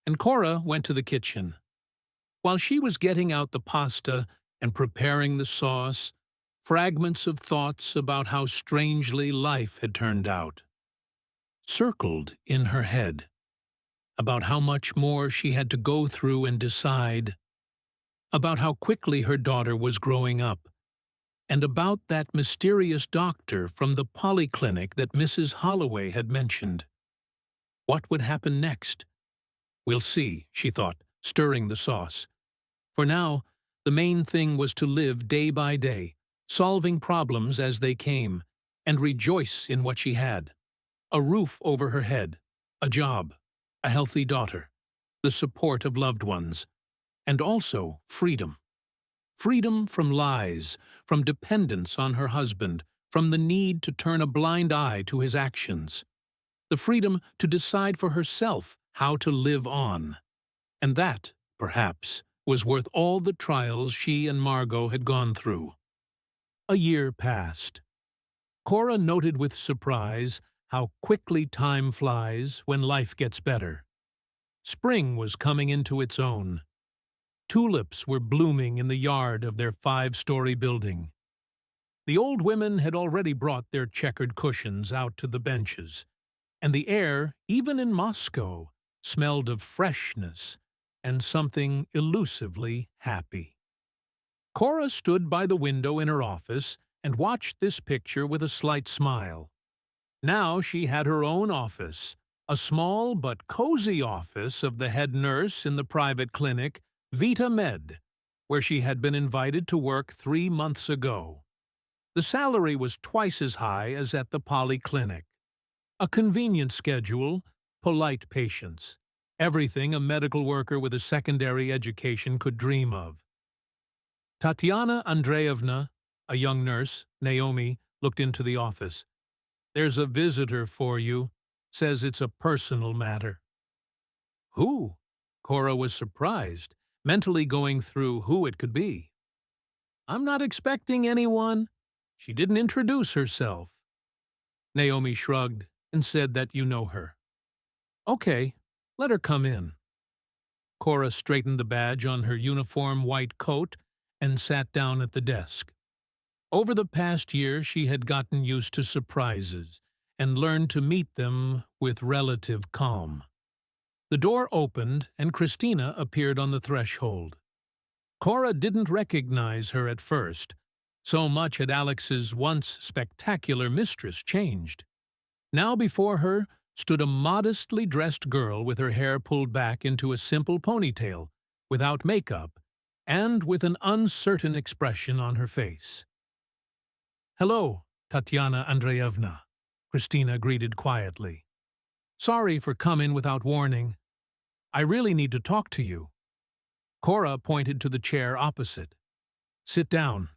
and Cora went to the kitchen. While she was getting out the pasta and preparing the sauce, fragments of thoughts about how strangely life had turned out circled in her head, about how much more she had to go through and decide, about how quickly her daughter was growing up, and about that mysterious doctor from the polyclinic that Mrs. Holloway had mentioned. What would happen next? "We'll see," she thought, stirring the sauce. For now, the main thing was to live day by day, solving problems as they came, and rejoice in what she had. A roof over her head, a job, a healthy daughter, the support of loved ones, and also freedom. Freedom from lies, from dependence on her husband, from the need to turn a blind eye to his actions. The freedom to decide for herself how to live on. And that, perhaps, was worth all the trials she and Margot had gone through. A year passed. Cora noted with surprise how quickly time flies when life gets better. Spring was coming into its own. Tulips were blooming in the yard of their 5-story building. The old women had already brought their checkered cushions out to the benches, and the air, even in Moscow, smelled of freshness and something elusively happy. Cora stood by the window in her office and watched this picture with a slight smile. Now she had her own office, a small but cozy office of the head nurse in the private clinic, Vita Med, where she had been invited to work 3 months ago. The salary was twice as high as at the polyclinic. A convenient schedule, polite patients, everything a medical worker with a secondary education could dream of. Tatiana Andreevna, a young nurse, Naomi, looked into the office. "There's a visitor for you. Says it's a personal matter." "Who?" Cora was surprised, mentally going through who it could be. "I'm not expecting anyone. She didn't introduce herself." Naomi shrugged and said that you know her. "Okay, let her come in." Cora straightened the badge on her uniform white coat and sat down at the desk. Over the past year, she had gotten used to surprises and learned to meet them with relative calm. The door opened and Christina appeared on the threshold. Cora didn't recognize her at first. So much had Alex's once spectacular mistress changed. Now before her stood a modestly dressed girl with her hair pulled back into a simple ponytail, without makeup, and with an uncertain expression on her face. "Hello, Tatiana Andreevna," Christina greeted quietly. "Sorry for coming without warning. I really need to talk to you." Cora pointed to the chair opposite. "Sit down."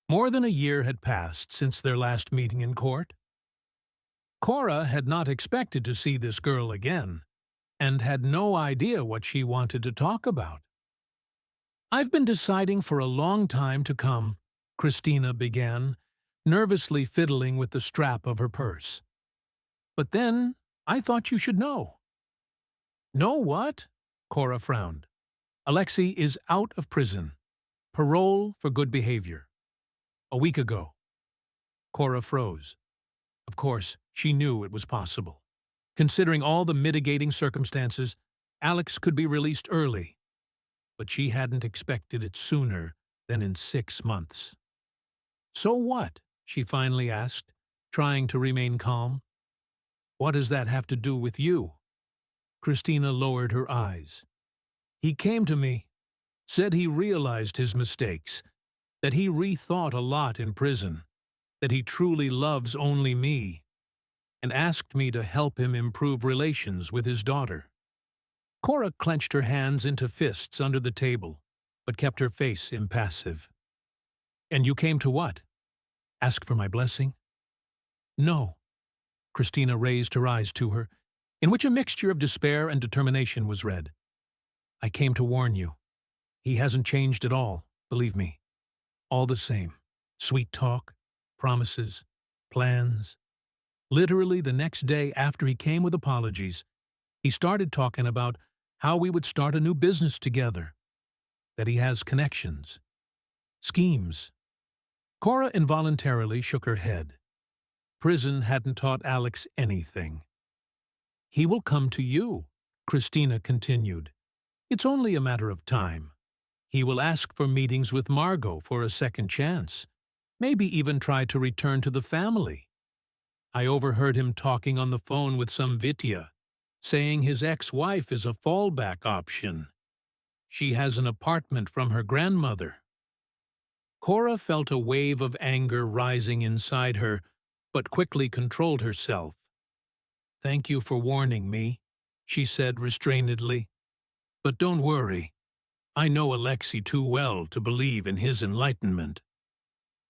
More than a year had passed since their last meeting in court. Cora had not expected to see this girl again, and had no idea what she wanted to talk about. "I've been deciding for a long time to come," Christina began, nervously fiddling with the strap of her purse. "But then I thought you should know." "Know what?" Cora frowned. "Alexei is out of prison. Parole for good behavior. A week ago." Cora froze. Of course, she knew it was possible. Considering all the mitigating circumstances, Alex could be released early. But she hadn't expected it sooner than in 6 months. "So what?" she finally asked, trying to remain calm. "What does that have to do with you?" Christina lowered her eyes. "He came to me, said he realized his mistakes, that he rethought a lot in prison, that he truly loves only me, and asked me to help him improve relations with his daughter." Cora clenched her hands into fists under the table, but kept her face impassive. "And you came to what? Ask for my blessing?" "No." Christina raised her eyes to her, in which a mixture of despair and determination was read. "I came to warn you. He hasn't changed at all, believe me. All the same. Sweet talk, promises, plans." Literally the next day after he came with apologies, he started talking about how we would start a new business together, that he has connections, schemes. Cora involuntarily shook her head. Prison hadn't taught Alex anything. "He will come to you," Christina continued. "It's only a matter of time. He will ask for meetings with Margot for a second chance, maybe even try to return to the family. I overheard him talking on the phone with some Vitya, saying his ex-wife is a fallback option. She has an apartment from her grandmother." Cora felt a wave of anger rising inside her, but quickly controlled herself. "Thank you for warning me," she said restrainedly. "But don't worry. I know Alexei too well to believe in his enlightenment."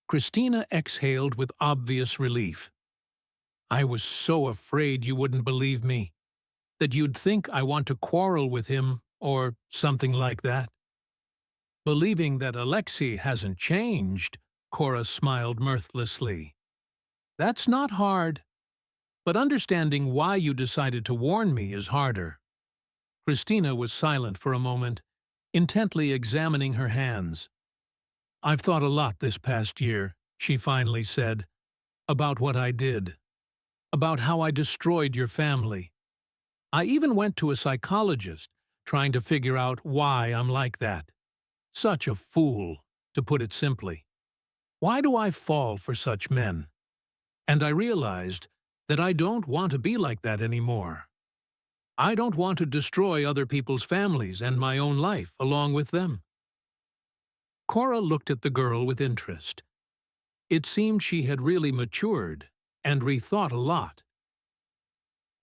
Christina exhaled with obvious relief. "I was so afraid you wouldn't believe me, that you'd think I want to quarrel with him or something like that." "Believing that Alexei hasn't changed," Cora smiled mirthlessly. That's not hard, but understanding why you decided to warn me is harder. Christina was silent for a moment, intently examining her hands. I've thought a lot this past year, she finally said, about what I did, about how I destroyed your family. I even went to a psychologist, trying to figure out why I'm like that. Such a fool, to put it simply. Why do I fall for such men? And I realized that I don't want to be like that anymore. I don't want to destroy other people's families and my own life along with them. Cora looked at the girl with interest. It seemed she had really matured and rethought a lot.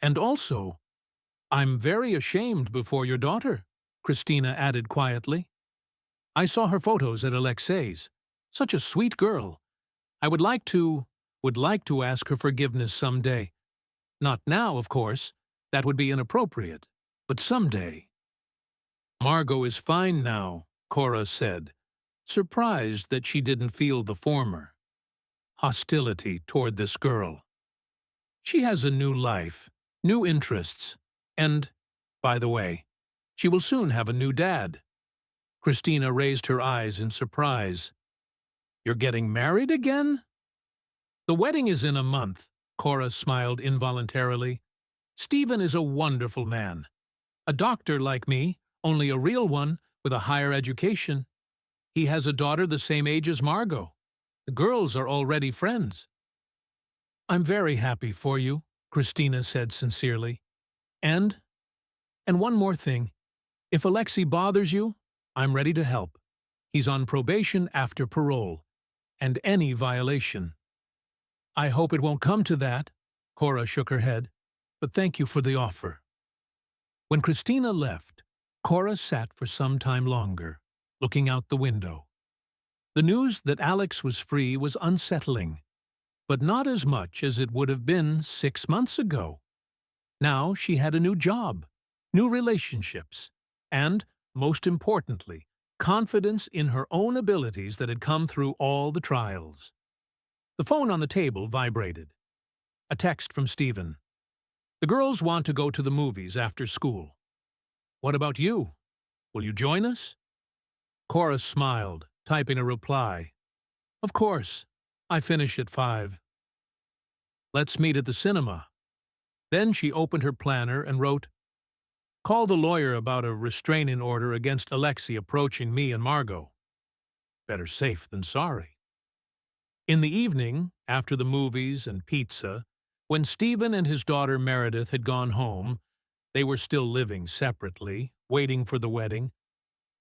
And also, I'm very ashamed before your daughter, Christina added quietly. I saw her photos at Alexei's. Such a sweet girl. I would like to ask her forgiveness someday. Not now, of course. That would be inappropriate. But someday. Margot is fine now, Cora said, surprised that she didn't feel the former hostility toward this girl. She has a new life, new interests, and, by the way, she will soon have a new dad. Christina raised her eyes in surprise. You're getting married again? The wedding is in a month, Cora smiled involuntarily. Stephen is a wonderful man. A doctor like me, only a real one, with a higher education. He has a daughter the same age as Margot. The girls are already friends. I'm very happy for you, Christina said sincerely. And one more thing. If Alexei bothers you, I'm ready to help. He's on probation after parole, and any violation. I hope it won't come to that, Cora shook her head, but thank you for the offer. When Christina left, Cora sat for some time longer, looking out the window. The news that Alex was free was unsettling, but not as much as it would have been 6 months ago. Now she had a new job, new relationships, and, most importantly, confidence in her own abilities that had come through all the trials. The phone on the table vibrated. A text from Stephen. The girls want to go to the movies after school. What about you? Will you join us? Cora smiled, typing a reply. Of course. I finish at 5. Let's meet at the cinema. Then she opened her planner and wrote, Call the lawyer about a restraining order against Alexei approaching me and Margot. Better safe than sorry. In the evening, after the movies and pizza, when Stephen and his daughter Meredith had gone home, they were still living separately, waiting for the wedding,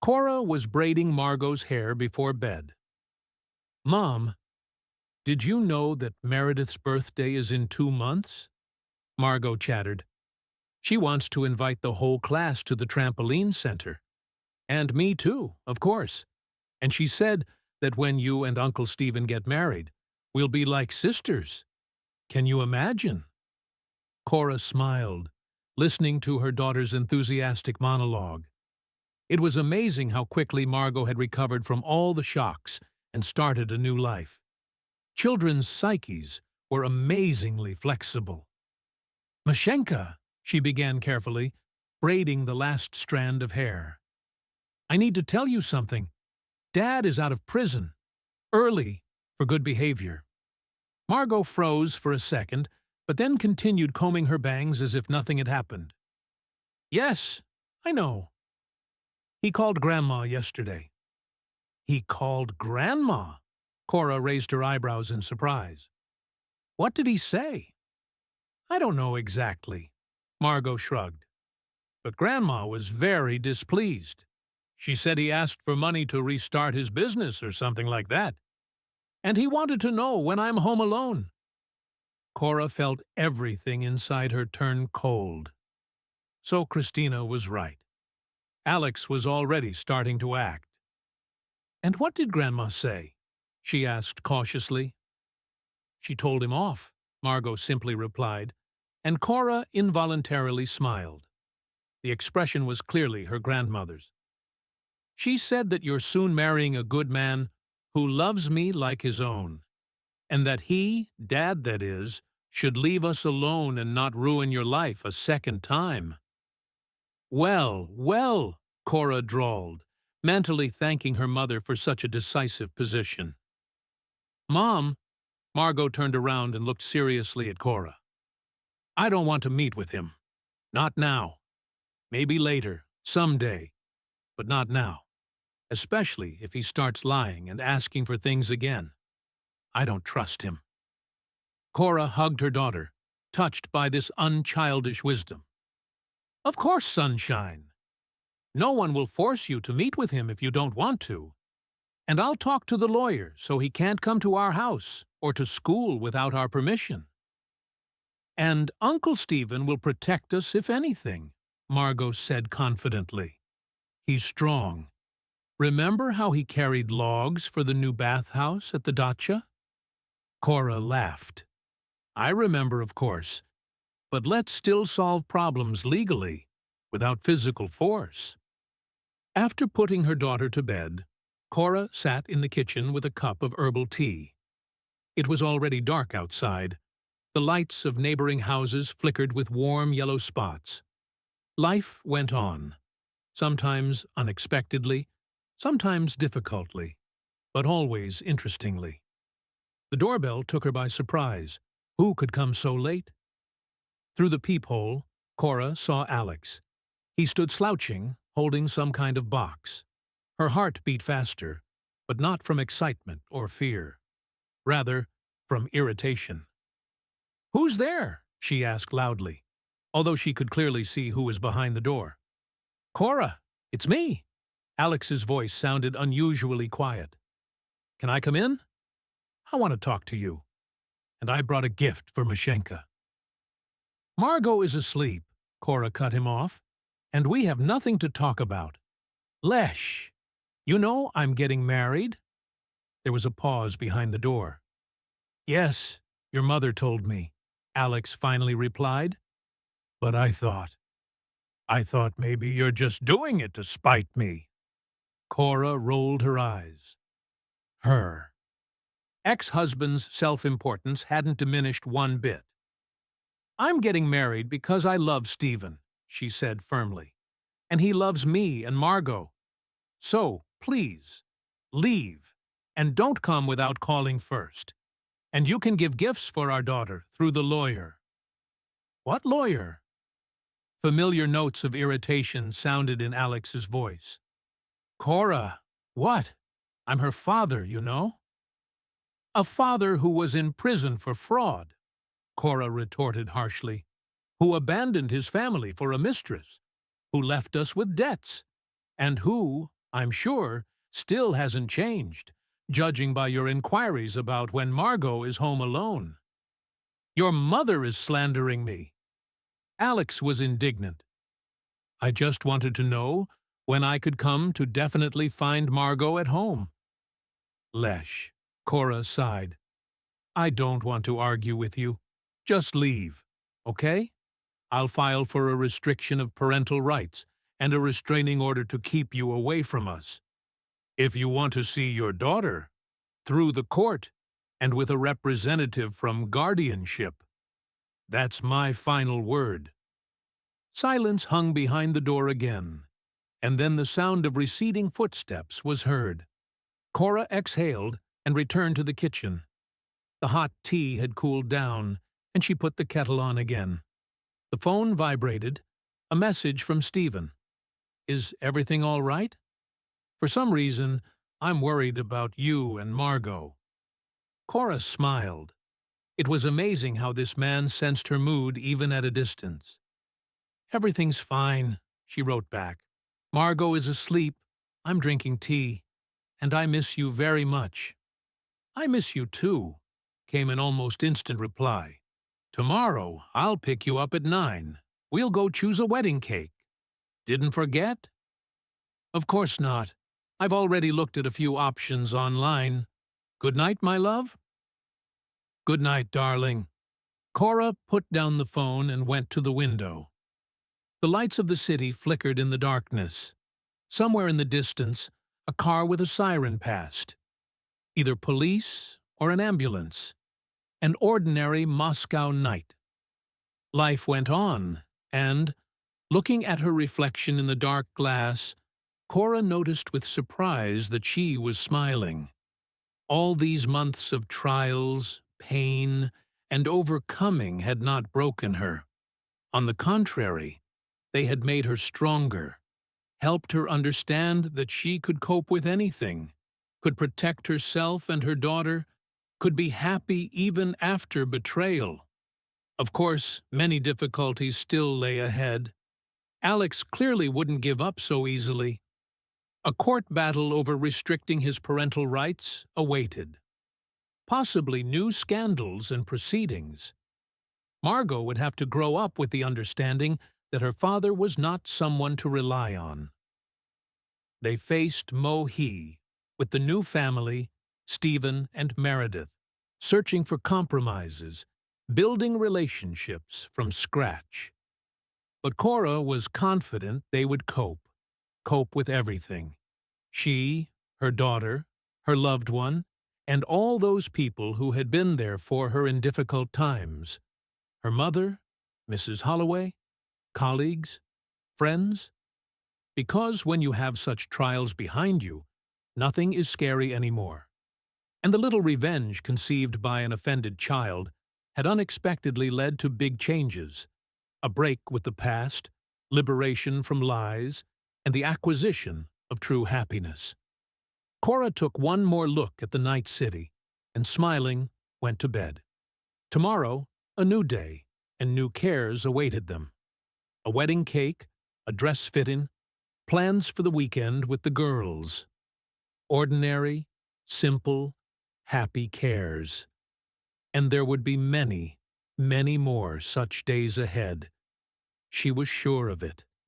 Cora was braiding Margot's hair before bed. Mom, did you know that Meredith's birthday is in 2 months? Margot chattered. She wants to invite the whole class to the trampoline center. And me too, of course. And she said that when you and Uncle Stephen get married, we'll be like sisters. Can you imagine? Cora smiled, listening to her daughter's enthusiastic monologue. It was amazing how quickly Margot had recovered from all the shocks and started a new life. Children's psyches were amazingly flexible. Mashenka, she began carefully, braiding the last strand of hair. I need to tell you something. Dad is out of prison. Early, for good behavior. Margot froze for a second, but then continued combing her bangs as if nothing had happened. Yes, I know. He called Grandma yesterday. He called Grandma? Cora raised her eyebrows in surprise. What did he say? I don't know exactly. Margot shrugged. But Grandma was very displeased. She said he asked for money to restart his business or something like that. And he wanted to know when I'm home alone. Cora felt everything inside her turn cold. So Christina was right. Alex was already starting to act. And what did Grandma say? She asked cautiously. She told him off, Margot simply replied, and Cora involuntarily smiled. The expression was clearly her grandmother's. She said that you're soon marrying a good man who loves me like his own. and that he, Dad that is, should leave us alone and not ruin your life a second time. Well, well, Cora drawled, mentally thanking her mother for such a decisive position. Mom, Margot turned around and looked seriously at Cora. I don't want to meet with him. Not now. Maybe later, someday, but not now. Especially if he starts lying and asking for things again. I don't trust him. Cora hugged her daughter, touched by this unchildish wisdom. Of course, sunshine. No one will force you to meet with him if you don't want to. And I'll talk to the lawyer so he can't come to our house or to school without our permission. And Uncle Stephen will protect us if anything, Margot said confidently. He's strong. Remember how he carried logs for the new bathhouse at the dacha? Cora laughed. I remember, of course, but let's still solve problems legally, without physical force. After putting her daughter to bed, Cora sat in the kitchen with a cup of herbal tea. It was already dark outside. The lights of neighboring houses flickered with warm yellow spots. Life went on, sometimes unexpectedly, sometimes difficultly, but always interestingly. The doorbell took her by surprise. Who could come so late? Through the peephole, Cora saw Alex. He stood slouching, holding some kind of box. Her heart beat faster, but not from excitement or fear. Rather, from irritation. Who's there? She asked loudly, although she could clearly see who was behind the door. Cora, it's me. Alex's voice sounded unusually quiet. Can I come in? I want to talk to you. And I brought a gift for Mashenka. Margot is asleep, Cora cut him off, and we have nothing to talk about. Lesh, you know I'm getting married? There was a pause behind the door. Yes, your mother told me, Alex finally replied. But I thought maybe you're just doing it to spite me. Cora rolled her eyes. Her ex-husband's self-importance hadn't diminished one bit. I'm getting married because I love Stephen, she said firmly, and he loves me and Margot. So, please, leave, and don't come without calling first. And you can give gifts for our daughter through the lawyer. What lawyer? Familiar notes of irritation sounded in Alex's voice. Cora, what? I'm her father, you know. A father who was in prison for fraud, Cora retorted harshly, who abandoned his family for a mistress, who left us with debts, and who, I'm sure, still hasn't changed, judging by your inquiries about when Margot is home alone. Your mother is slandering me. Alex was indignant. I just wanted to know when I could come to definitely find Margot at home. Lesh, Cora sighed. I don't want to argue with you. Just leave, okay? I'll file for a restriction of parental rights and a restraining order to keep you away from us. If you want to see your daughter, through the court and with a representative from guardianship. That's my final word. Silence hung behind the door again, and then the sound of receding footsteps was heard. Cora exhaled and returned to the kitchen. The hot tea had cooled down, and she put the kettle on again. The phone vibrated. A message from Stephen. Is everything all right? For some reason, I'm worried about you and Margot. Cora smiled. It was amazing how this man sensed her mood even at a distance. Everything's fine, she wrote back. Margot is asleep. I'm drinking tea. And I miss you very much. I miss you too, came an almost instant reply. Tomorrow, I'll pick you up at 9. We'll go choose a wedding cake. Didn't forget? Of course not. I've already looked at a few options online. Good night, my love? Good night, darling. Cora put down the phone and went to the window. The lights of the city flickered in the darkness. Somewhere in the distance, a car with a siren passed. Either police or an ambulance. An ordinary Moscow night. Life went on, and, looking at her reflection in the dark glass, Cora noticed with surprise that she was smiling. All these months of trials, pain, and overcoming had not broken her. On the contrary, they had made her stronger, helped her understand that she could cope with anything, could protect herself and her daughter, could be happy even after betrayal. Of course, many difficulties still lay ahead. Alex clearly wouldn't give up so easily. A court battle over restricting his parental rights awaited. Possibly new scandals and proceedings. Margot would have to grow up with the understanding that her father was not someone to rely on. They faced Mohi with the new family, Stephen and Meredith, searching for compromises, building relationships from scratch. But Cora was confident they would cope with everything. She, her daughter, her loved one, and all those people who had been there for her in difficult times. Her mother, Mrs. Holloway, colleagues, friends. Because when you have such trials behind you, nothing is scary anymore. And the little revenge conceived by an offended child had unexpectedly led to big changes, a break with the past, liberation from lies, and the acquisition of true happiness. Cora took one more look at the night city, and smiling, went to bed. Tomorrow, a new day, and new cares awaited them. A wedding cake, a dress fitting, plans for the weekend with the girls. Ordinary, simple, happy cares. And there would be many, many more such days ahead. She was sure of it.